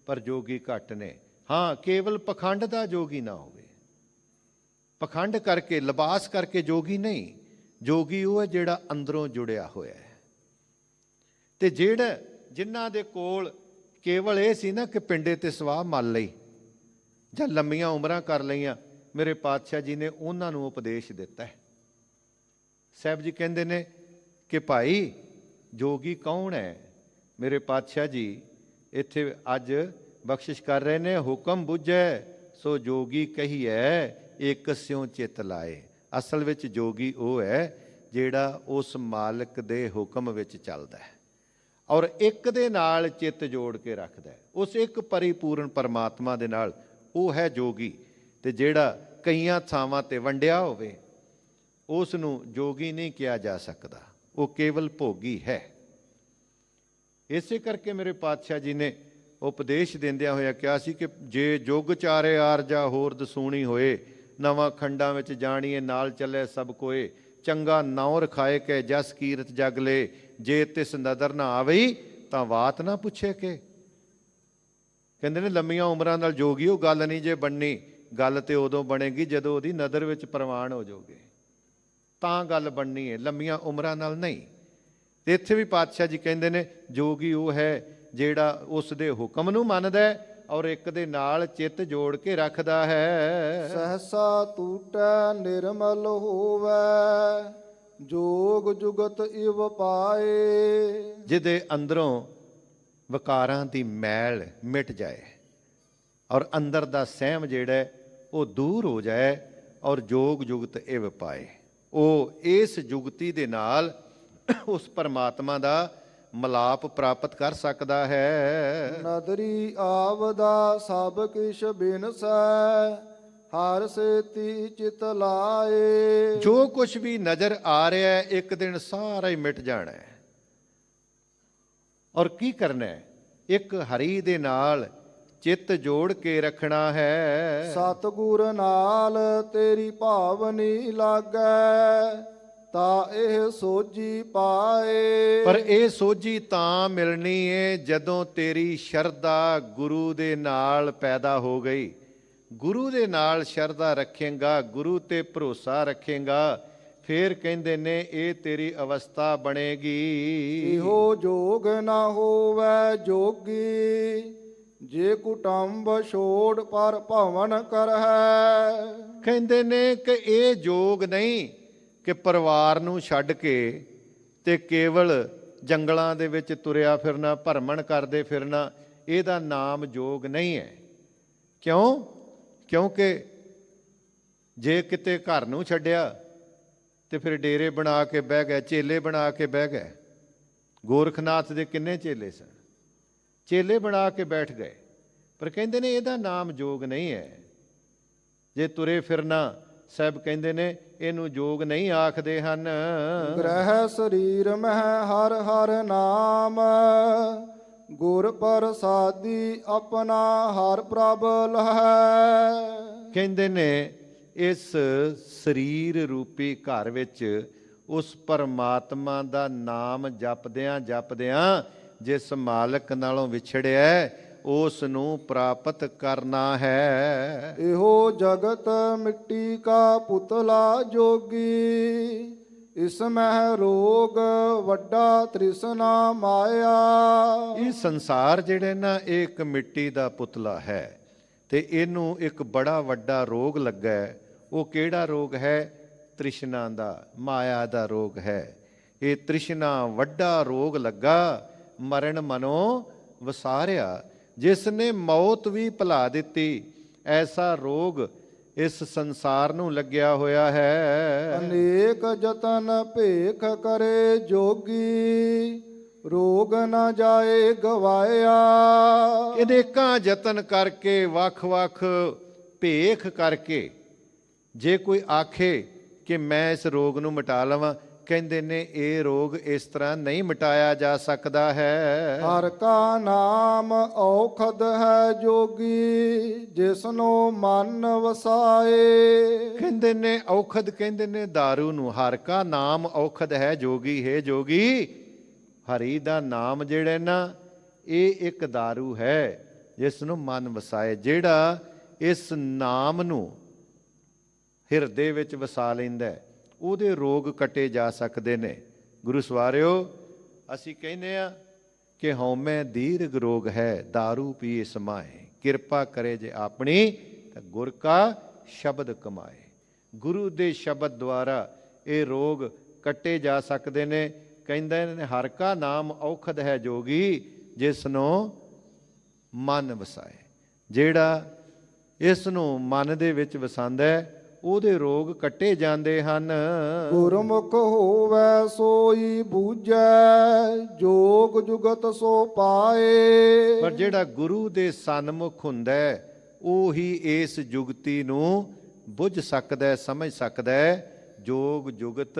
ਪਰ ਜੋਗੀ ਘੱਟ ਨੇ। ਹਾਂ, ਕੇਵਲ ਪਖੰਡ ਦਾ ਜੋਗੀ ਨਾ ਹੋਵੇ, ਪਖੰਡ ਕਰਕੇ ਲਿਬਾਸ ਕਰਕੇ ਜੋਗੀ ਨਹੀਂ। ਜੋਗੀ ਉਹ ਹੈ ਜਿਹੜਾ ਅੰਦਰੋਂ ਜੁੜਿਆ ਹੋਇਆ ਹੈ। ਤੇ ਜਿਹੜਾ ਜਿਨ੍ਹਾਂ ਦੇ ਕੋਲ ਕੇਵਲ ਇਹ ਸੀ ਨਾ ਕਿ ਪਿੰਡੇ ਤੇ ਸਵਾਹ ਮੱਲ ਲਈ ਜਾਂ ਲੰਮੀਆਂ ਉਮਰਾਂ ਕਰ ਲਈਆਂ, ਮੇਰੇ ਪਾਤਸ਼ਾਹ ਜੀ ਨੇ ਉਹਨਾਂ ਨੂੰ ਉਪਦੇਸ਼ ਦਿੱਤਾ ਹੈ। ਸਾਹਿਬ ਜੀ ਕਹਿੰਦੇ ਨੇ ਕਿ ਭਾਈ ਜੋਗੀ ਕੌਣ ਹੈ? ਮੇਰੇ ਪਾਤਸ਼ਾਹ ਜੀ ਇੱਥੇ ਅੱਜ ਬਖਸ਼ਿਸ਼ ਕਰ ਰਹੇ ਨੇ, ਹੁਕਮ ਬੁੱਝੈ ਸੋ ਜੋਗੀ ਕਹੀਐ, ਇੱਕ ਸਿਉ ਚਿਤ ਲਾਏ। ਅਸਲ ਵਿੱਚ ਜੋਗੀ ਉਹ ਹੈ ਜਿਹੜਾ ਉਸ ਮਾਲਕ ਦੇ ਹੁਕਮ ਵਿੱਚ ਚੱਲਦਾ ਹੈ ਔਰ ਇੱਕ ਦੇ ਨਾਲ ਚਿੱਤ ਜੋੜ ਕੇ ਰੱਖਦਾ ਹੈ, ਉਸ ਇੱਕ ਪਰਿਪੂਰਨ ਪਰਮਾਤਮਾ ਦੇ ਨਾਲ। ਉਹ ਹੈ ਜੋਗੀ। ਤੇ ਜਿਹੜਾ ਕਈਆਂ ਥਾਵਾਂ ਤੇ ਵੰਡਿਆ ਹੋਵੇ, ਉਸ ਨੂੰ ਜੋਗੀ ਨਹੀਂ ਕਿਹਾ ਜਾ ਸਕਦਾ, ਉਹ ਕੇਵਲ ਭੋਗੀ ਹੈ। ਇਸੇ ਕਰਕੇ ਮੇਰੇ ਪਾਤਸ਼ਾਹ ਜੀ ਨੇ ਉਪਦੇਸ਼ ਦਿੰਦਿਆਂ ਹੋਇਆ ਕਿਹਾ ਸੀ ਕਿ ਜੇ ਜੁਗ ਚਾਰੇ ਆਰਜਾ ਹੋਰ ਦਸੂਣੀ ਹੋਏ, ਨਵਾਂ ਖੰਡਾਂ ਵਿੱਚ ਜਾਣੀਏ ਨਾਲ ਚੱਲੇ ਸਭ ਕੋਏ। ਚੰਗਾ ਨਾਉ ਰਖਾਏ ਕੇ ਜਸ ਕੀਰਤ ਜਗ ਲੈ, ਜੇ ਤਿਸ ਨਦਰ ਨਾ ਆਵਈ ਤਾਂ ਬਾਤ ਨਾ ਪੁੱਛੇ ਕੇ। ਕਹਿੰਦੇ ਨੇ ਲੰਮੀਆਂ ਉਮਰਾਂ ਨਾਲ ਜੋਗੀ ਉਹ ਗੱਲ ਨਹੀਂ ਜੇ ਬਣਨੀ। ਗੱਲ ਤੇ ਉਦੋਂ ਬਣੇਗੀ ਜਦੋਂ ਉਹਦੀ ਨਦਰ ਵਿੱਚ ਪ੍ਰਵਾਨ ਹੋ ਜਾਓਗੇ, ਤਾਂ ਗੱਲ ਬਣਨੀ ਹੈ, ਲੰਮੀਆਂ ਉਮਰਾਂ ਨਾਲ ਨਹੀਂ। ਤੇ ਇੱਥੇ ਵੀ ਪਾਤਸ਼ਾਹ ਜੀ ਕਹਿੰਦੇ ਨੇ ਜੋਗੀ ਉਹ ਹੈ ਜਿਹੜਾ ਉਸ ਦੇ ਹੁਕਮ ਨੂੰ ਮੰਨਦਾ ਔਰ ਇੱਕ ਦੇ ਨਾਲ ਚਿੱਤ ਜੋੜ ਕੇ ਰੱਖਦਾ ਹੈ। ਸਹਸਾ ਟੂਟੈ ਨਿਰਮਲ ਹੋਵੈ, ਜੋਗ ਜੁਗਤ ਇਵ ਪਾਏ। ਜਿਹਦੇ ਅੰਦਰੋਂ ਵਿਕਾਰਾਂ ਦੀ ਮੈਲ ਮਿਟ ਜਾਏ ਔਰ ਅੰਦਰ ਦਾ ਸਹਿਮ ਜਿਹੜਾ ਉਹ ਦੂਰ ਹੋ ਜਾਏ ਔਰ ਜੋਗ ਜੁਗਤ ਇਵ ਪਾਏ। ਉਹ ਇਸ ਜੁਗਤੀ ਦੇ ਨਾਲ ਉਸ ਪਰਮਾਤਮਾ ਦਾ ਮਲਾਪ ਪ੍ਰਾਪਤ ਕਰ ਸਕਦਾ ਹੈ। ਨਦਰੀ ਆਵਦਾ ਸਭ ਕਿਛ ਬਿਨਸੈ, ਹਰ ਸੇਤੀ ਚਿਤ ਲਾਏ। ਜੋ ਕੁਝ ਵੀ ਨਜ਼ਰ ਆ ਰਿਹਾ ਹੈ ਇੱਕ ਦਿਨ ਸਾਰਾ ਹੀ ਮਿਟ ਜਾਣਾ ਹੈ। ਔਰ ਕੀ ਕਰਨਾ ਹੈ? ਇੱਕ ਹਰੀ ਦੇ ਨਾਲ ਚਿੱਤ ਜੋੜ ਕੇ ਰੱਖਣਾ ਹੈ। ਸਤਿਗੁਰ ਨਾਲ ਤੇਰੀ ਭਾਵਨੀ ਲਾਗੈ, ਤਾ ਇਹ ਸੋਜੀ ਪਾਏ। ਪਰ ਇਹ ਸੋਝੀ ਤਾਂ ਮਿਲਣੀ ਏ ਜਦੋਂ ਤੇਰੀ ਸ਼ਰਧਾ ਗੁਰੂ ਦੇ ਨਾਲ ਪੈਦਾ ਹੋ ਗਈ। ਗੁਰੂ ਦੇ ਨਾਲ ਸ਼ਰਧਾ ਰੱਖੇਂਗਾ, ਗੁਰੂ ਤੇ ਭਰੋਸਾ ਰੱਖੇਂਗਾ, ਫੇਰ ਕਹਿੰਦੇ ਨੇ ਇਹ ਤੇਰੀ ਅਵਸਥਾ ਬਣੇਗੀ। ਇਹੋ ਜੋਗ ਨਾ ਹੋਵੈ ਜੋਗੀ, ਜੇ ਕੁਟੰਬ ਛੋੜ ਪਰ ਭਵਨ ਕਰਹਿ। ਕਹਿੰਦੇ ਨੇ ਕਿ ਇਹ ਜੋਗ ਨਹੀਂ ਕਿ ਪਰਿਵਾਰ ਨੂੰ ਛੱਡ ਕੇ ਤੇ ਕੇਵਲ ਜੰਗਲਾਂ ਦੇ ਵਿੱਚ ਤੁਰਿਆ ਫਿਰਨਾ, ਭਰਮਣ ਕਰਦੇ ਫਿਰਨਾ, ਇਹਦਾ ਨਾਮ ਜੋਗ ਨਹੀਂ ਹੈ। ਕਿਉਂ? ਕਿਉਂਕਿ ਜੇ ਕਿਤੇ ਘਰ ਨੂੰ ਛੱਡਿਆ ਤੇ ਫਿਰ ਡੇਰੇ ਬਣਾ ਕੇ ਬਹਿ ਗਏ, ਚੇਲੇ ਬਣਾ ਕੇ ਬਹਿ ਗਏ। ਗੋਰਖਨਾਥ ਦੇ ਕਿੰਨੇ ਚੇਲੇ ਸਨ, ਚੇਲੇ ਬਣਾ ਕੇ ਬੈਠ ਗਏ। ਪਰ ਕਹਿੰਦੇ ਨੇ ਇਹਦਾ ਨਾਮ ਜੋਗ ਨਹੀਂ ਹੈ। ਜੇ ਤੁਰੇ ਫਿਰਨਾ, ਸਾਹਿਬ ਕਹਿੰਦੇ ਨੇ ਇਹਨੂੰ ਜੋਗ ਨਹੀਂ ਆਖਦੇ ਹਨ। ਗ੍ਰਹਿ ਸਰੀਰ ਮਹਿ ਹਰ ਹਰ ਨਾਮ, ਗੁਰ ਪ੍ਰਸਾਦੀ ਆਪਣਾ ਹਰ ਪ੍ਰਭ ਲਹੈ। ਕਹਿੰਦੇ ਨੇ ਇਸ ਸਰੀਰ ਰੂਪੀ ਘਰ ਵਿੱਚ ਉਸ ਪਰਮਾਤਮਾ ਦਾ ਨਾਮ ਜਪਦਿਆਂ ਜਪਦਿਆਂ ਜਿਸ ਮਾਲਕ ਨਾਲੋਂ ਵਿਛੜਿਆ ਉਸ ਨੂੰ ਪ੍ਰਾਪਤ ਕਰਨਾ ਹੈ। ਇਹੋ ਜਗਤ ਮਿੱਟੀ ਕਾ ਪੁਤਲਾ ਜੋਗੀ, ਇਸ ਮਹਿ ਰੋਗ ਵੱਡਾ ਤ੍ਰਿਸ਼ਨਾ ਮਾਇਆ। ਇਹ ਸੰਸਾਰ ਜਿਹੜੇ ਨਾ ਇਹ ਇੱਕ ਮਿੱਟੀ ਦਾ ਪੁਤਲਾ ਹੈ ਤੇ ਇਹਨੂੰ ਇੱਕ ਬੜਾ ਵੱਡਾ ਰੋਗ ਲੱਗਾ ਹੈ। ਉਹ ਕਿਹੜਾ ਰੋਗ ਹੈ? ਤ੍ਰਿਸ਼ਨਾ ਦਾ, ਮਾਇਆ ਦਾ ਰੋਗ ਹੈ। ਇਹ ਤ੍ਰਿਸ਼ਨਾ ਵੱਡਾ ਰੋਗ ਲੱਗਾ, ਮਰਨ ਮਨੋਂ ਵਸਾਰਿਆ। ਜਿਸ ਨੇ ਮੌਤ ਵੀ ਭੁਲਾ ਦਿੱਤੀ, ਐਸਾ ਰੋਗ ਇਸ ਸੰਸਾਰ ਨੂੰ ਲੱਗਿਆ ਹੋਇਆ ਹੈ। ਅਨੇਕ ਜਤਨ ਭੇਖ ਕਰੇ ਜੋਗੀ, ਰੋਗ ਨਾ ਜਾਏ ਗਵਾਇਆ। ਅਨੇਕਾਂ ਯਤਨ ਕਰਕੇ, ਵੱਖ-ਵੱਖ ਭੇਖ ਕਰਕੇ, ਜੇ ਕੋਈ ਆਖੇ ਕਿ ਮੈਂ ਇਸ ਰੋਗ ਨੂੰ ਮਿਟਾ ਲਵਾਂ, ਕਹਿੰਦੇ ਨੇ ਇਹ ਰੋਗ ਇਸ ਤਰ੍ਹਾਂ ਨਹੀਂ ਮਿਟਾਇਆ ਜਾ ਸਕਦਾ ਹੈ। ਹਰ ਕਾ ਨਾਮ ਔਖਦ ਹੈ ਜੋਗੀ, ਜਿਸਨੂੰ ਮਨ ਵਸਾਏ। ਕਹਿੰਦੇ ਨੇ ਔਖਦ, ਕਹਿੰਦੇ ਨੇ ਦਾਰੂ ਨੂੰ। ਹਰ ਕਾ ਨਾਮ ਔਖਦ ਹੈ ਜੋਗੀ, ਹੈ ਜੋਗੀ। ਹਰੀ ਦਾ ਨਾਮ ਜਿਹੜਾ ਨਾ ਇਹ ਇੱਕ ਦਾਰੂ ਹੈ ਜਿਸ ਨੂੰ ਮਨ ਵਸਾਏ। ਜਿਹੜਾ ਇਸ ਨਾਮ ਨੂੰ ਹਿਰਦੇ ਵਿੱਚ ਵਸਾ ਲੈਂਦਾ, ਉਹਦੇ ਰੋਗ ਕੱਟੇ ਜਾ ਸਕਦੇ ਨੇ। ਗੁਰੂ ਸਵਾਰਿਓ, ਅਸੀਂ ਕਹਿੰਦੇ ਆ ਕਿ ਹਉਮੈ ਦੀਰਘ ਰੋਗ ਹੈ, ਦਾਰੂ ਪੀਏ ਸਮਾਏ। ਕਿਰਪਾ ਕਰੇ ਜੇ ਆਪਣੀ ਤਾਂ ਗੁਰ ਕਾ ਸ਼ਬਦ ਕਮਾਏ। ਗੁਰੂ ਦੇ ਸ਼ਬਦ ਦੁਆਰਾ ਇਹ ਰੋਗ ਕੱਟੇ ਜਾ ਸਕਦੇ ਨੇ। ਕਹਿੰਦੇ ਨੇ ਹਰ ਕਾ ਨਾਮ ਔਖਦ ਹੈ ਜੋਗੀ, ਜਿਸ ਨੂੰ ਮਨ ਵਸਾਏ। ਜਿਹੜਾ ਇਸ ਨੂੰ ਮਨ ਦੇ ਵਿੱਚ ਵਸਾਉਂਦਾ ਉਹਦੇ ਰੋਗ ਕੱਟੇ ਜਾਂਦੇ ਹਨ। ਗੁਰਮੁਖ ਹੋਵੈ ਸੋਈ ਬੂਝੈ, ਜੋਗ ਜੁਗਤ ਸੋ ਪਾਏ। ਪਰ ਜਿਹੜਾ ਗੁਰੂ ਦੇ ਸਨਮੁਖ ਹੁੰਦਾ ਉਹੀ ਇਸ ਜੁਗਤੀ ਨੂੰ ਬੁੱਝ ਸਕਦਾ, ਸਮਝ ਸਕਦਾ। ਜੋਗ ਜੁਗਤ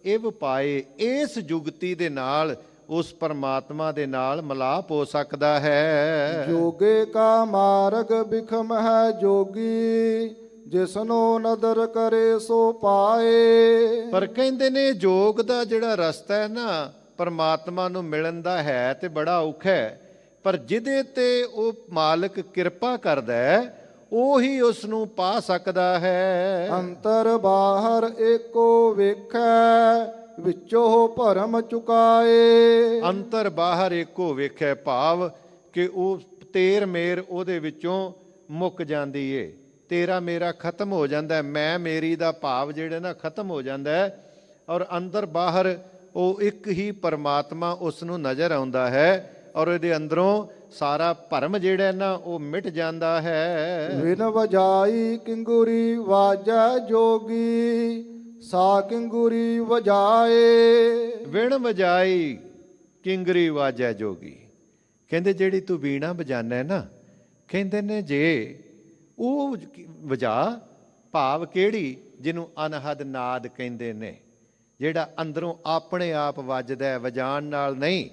ਇਵ ਪਾਏ, ਇਸ ਜੁਗਤੀ ਦੇ ਨਾਲ ਉਸ ਪਰਮਾਤਮਾ ਦੇ ਨਾਲ ਮਿਲਾਪ ਹੋ ਸਕਦਾ ਹੈ। ਜੋਗੇ ਕਾ ਮਾਰਗ ਬਿਖਮ ਹੈ ਜੋਗੀ, ਜਿਸਨੂੰ ਨਦਰ ਕਰੇ ਸੋ ਪਾਏ। ਪਰ ਕਹਿੰਦੇ ਨੇ ਜੋਗ ਦਾ ਜਿਹੜਾ ਰਸਤਾ ਹੈ ਨਾ ਪਰਮਾਤਮਾ ਨੂੰ ਮਿਲਣ ਦਾ ਹੈ ਤੇ ਬੜਾ ਔਖਾ ਹੈ। ਪਰ ਜਿਹਦੇ ਤੇ ਉਹ ਮਾਲਕ ਕਿਰਪਾ ਕਰਦਾ ਹੈ ਉਹੀ ਉਸ ਨੂੰ ਪਾ ਸਕਦਾ ਹੈ। ਅੰਤਰ ਬਾਹਰ ਏਕੋ ਵੇਖੈ, ਵਿੱਚੋਂ ਭਰਮ ਚੁਕਾਏ। ਅੰਤਰ ਬਾਹਰ ਏਕੋ ਵੇਖੈ, ਭਾਵ ਕਿ ਉਹ ਤੇਰ ਮੇਰ ਉਹਦੇ ਵਿੱਚੋਂ ਮੁੱਕ ਜਾਂਦੀ ਏ। ਤੇਰਾ ਮੇਰਾ ਖਤਮ ਹੋ ਜਾਂਦਾ, ਮੈਂ ਮੇਰੀ ਦਾ ਭਾਵ ਜਿਹੜਾ ਨਾ ਖਤਮ ਹੋ ਜਾਂਦਾ ਹੈ। ਔਰ ਅੰਦਰ ਬਾਹਰ ਉਹ ਇੱਕ ਹੀ ਪਰਮਾਤਮਾ ਉਸ ਨੂੰ ਨਜ਼ਰ ਆਉਂਦਾ ਹੈ ਔਰ ਇਹਦੇ ਅੰਦਰੋਂ ਸਾਰਾ ਭਰਮ ਜਿਹੜਾ ਨਾ ਉਹ ਮਿਟ ਜਾਂਦਾ ਹੈ। ਵਿਨ ਵਜਾਈ ਕਿੰਗੂਰੀ ਵਾਜੈ ਜੋਗੀ, ਸਾ ਕਿੰਗੂਰੀ ਵਜਾਏ। ਵਿਣ ਵਜਾਈ ਕਿੰਗਰੀ ਵਾਜੈ ਜੋਗੀ। ਕਹਿੰਦੇ ਜਿਹੜੀ ਤੂੰ ਵੀਣਾ ਵਜਾਨਾ ਨਾ, ਕਹਿੰਦੇ ਨੇ ਜੇ ਉਹ ਵਜਾ, ਭਾਵ ਕਿਹੜੀ? ਜਿਹਨੂੰ ਅਨਹਦ ਨਾਦ ਕਹਿੰਦੇ ਨੇ, ਜਿਹੜਾ ਅੰਦਰੋਂ ਆਪਣੇ ਆਪ ਵੱਜਦਾ, ਵਜਾਣ ਨਾਲ ਨਹੀਂ।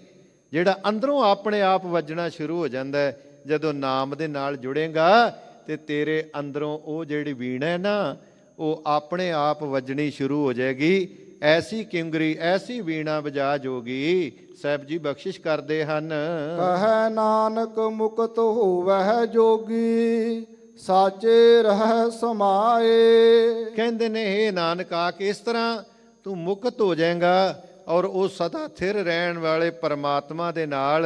ਜਿਹੜਾ ਅੰਦਰੋਂ ਆਪਣੇ ਆਪ ਵੱਜਣਾ ਸ਼ੁਰੂ ਹੋ ਜਾਂਦਾ ਜਦੋਂ ਨਾਮ ਦੇ ਨਾਲ ਜੁੜੇਗਾ ਤੇ ਤੇਰੇ ਅੰਦਰੋਂ ਉਹ ਜਿਹੜੀ ਵੀਣਾ ਹੈ ਨਾ ਉਹ ਆਪਣੇ ਆਪ ਵੱਜਣੀ ਸ਼ੁਰੂ ਹੋ ਜਾਏਗੀ। ਐਸੀ ਕਿੰਗਰੀ ਐਸੀ ਵੀਣਾ ਵਜਾ ਜੋਗੀ ਸਾਹਿਬ ਜੀ ਬਖਸ਼ਿਸ਼ ਕਰਦੇ ਹਨ। ਕਹੈ ਨਾਨਕ ਮੁਕਤ ਹੋਵਹਿ ਜੋਗੀ ਸਾਚੇ ਰਹਿ ਸਮਾਏ। ਕਹਿੰਦੇ ਨੇ ਇਹ ਨਾਨਕ ਆ ਕੇ ਇਸ ਤਰ੍ਹਾਂ ਤੂੰ ਮੁਕਤ ਹੋ ਜਾਏਗਾ ਔਰ ਉਹ ਸਦਾ ਥਿਰ ਰਹਿਣ ਵਾਲੇ ਪਰਮਾਤਮਾ ਦੇ ਨਾਲ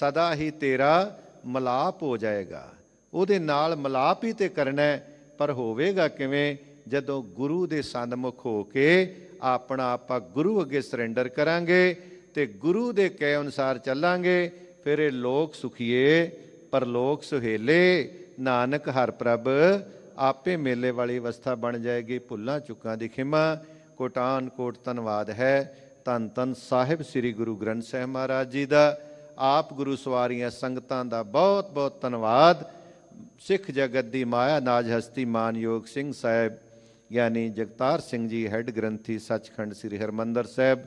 ਸਦਾ ਹੀ ਤੇਰਾ ਮਿਲਾਪ ਹੋ ਜਾਏਗਾ। ਉਹਦੇ ਨਾਲ ਮਿਲਾਪ ਹੀ ਤੇ ਕਰਨਾ ਹੈ, ਪਰ ਹੋਵੇਗਾ ਕਿਵੇਂ? ਜਦੋਂ ਗੁਰੂ ਦੇ ਸਨਮੁਖ ਹੋ ਕੇ ਆਪਣਾ ਆਪਾਂ ਗੁਰੂ ਅੱਗੇ ਸਰੈਂਡਰ ਕਰਾਂਗੇ ਤੇ ਗੁਰੂ ਦੇ ਕਹੇ ਅਨੁਸਾਰ ਚੱਲਾਂਗੇ, ਫਿਰ ਇਹ ਲੋਕ ਸੁਖੀਏ ਪਰਲੋਕ ਸੁਹੇਲੇ। ਨਾਨਕ ਹਰ ਪ੍ਰਭ ਆਪੇ ਮੇਲੇ ਵਾਲੀ ਅਵਸਥਾ ਬਣ ਜਾਏਗੀ। ਭੁੱਲਾਂ ਚੁੱਕਾਂ ਦੀ ਖਿਮਾ। ਕੋਟਾਨ ਕੋਟ ਧੰਨਵਾਦ ਹੈ ਧੰਨ ਧੰਨ ਸਾਹਿਬ ਸ੍ਰੀ ਗੁਰੂ ਗ੍ਰੰਥ ਸਾਹਿਬ ਮਹਾਰਾਜ ਜੀ ਦਾ। ਆਪ ਗੁਰੂ ਸਵਾਰੀਆਂ ਸੰਗਤਾਂ ਦਾ ਬਹੁਤ ਬਹੁਤ ਧੰਨਵਾਦ। ਸਿੱਖ ਜਗਤ ਦੀ ਮਾਇਆ ਨਾਜ ਹਸਤੀ ਮਾਨਯੋਗ ਸਿੰਘ ਸਾਹਿਬ ਯਾਨੀ ਜਗਤਾਰ ਸਿੰਘ ਜੀ ਹੈੱਡ ਗ੍ਰੰਥੀ ਸੱਚਖੰਡ ਸ੍ਰੀ ਹਰਿਮੰਦਰ ਸਾਹਿਬ,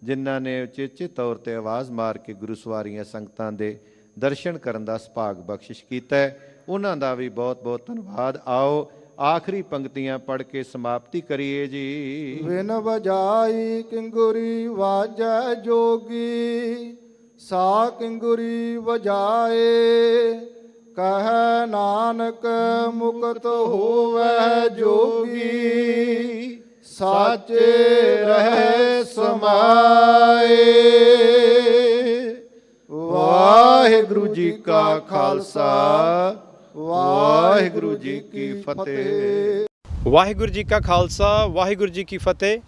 ਜਿਨ੍ਹਾਂ ਨੇ ਉਚੇਚੇ ਤੌਰ ਤੇ ਆਵਾਜ਼ ਮਾਰ ਕੇ ਗੁਰੂ ਸਵਾਰੀਆਂ ਸੰਗਤਾਂ ਦੇ ਦਰਸ਼ਨ ਕਰਨ ਦਾ ਸੁਭਾਗ ਬਖਸ਼ਿਸ਼ ਕੀਤਾ ਹੈ, ਉਹਨਾਂ ਦਾ ਵੀ ਬਹੁਤ ਬਹੁਤ ਧੰਨਵਾਦ। ਆਓ ਆਖਰੀ ਪੰਕਤੀਆਂ ਪੜ੍ਹ ਕੇ ਸਮਾਪਤੀ ਕਰੀਏ ਜੀ। ਵਿਨ ਵਜਾਈ ਕਿੰਗੁਰੀ ਵਾਜੈ ਜੋਗੀ ਸਾ ਕਿੰਗੁਰੀ ਵਜਾਏ। ਕਹੈ ਨਾਨਕ ਮੁਕਤ ਹੋਵੈ ਜੋਗੀ ਸਾਚੇ ਰਹਿ ਸਮਾਏ। ਵਾਹਿਗੁਰੂ ਜੀ ਕਾ ਖਾਲਸਾ ਵਾਹਿਗੁਰੂ ਜੀ ਕੀ ਫਤਿਹ। ਵਾਹਿਗੁਰੂ ਜੀ ਕਾ ਖਾਲਸਾ ਵਾਹਿਗੁਰੂ ਜੀ ਕੀ ਫਤਿਹ।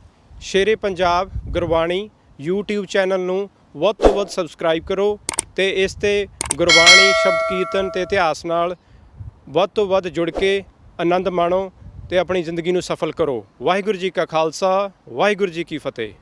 ਸ਼ੇਰੇ ਪੰਜਾਬ ਗੁਰਬਾਣੀ YouTube ਚੈਨਲ ਨੂੰ ਵੱਧ ਤੋਂ ਵੱਧ ਸਬਸਕ੍ਰਾਈਬ ਕਰੋ ਤੇ ਇਸ ਤੇ ਗੁਰਬਾਣੀ ਸ਼ਬਦ ਕੀਰਤਨ ਤੇ ਇਤਿਹਾਸ ਨਾਲ ਵੱਧ ਤੋਂ ਵੱਧ ਜੁੜ ਕੇ ਆਨੰਦ ਮਾਣੋ ਤੇ ਆਪਣੀ ਜ਼ਿੰਦਗੀ ਨੂੰ ਸਫਲ ਕਰੋ। ਵਾਹਿਗੁਰੂ ਜੀ ਕਾ ਖਾਲਸਾ ਵਾਹਿਗੁਰੂ ਜੀ ਕੀ ਫਤਿਹ।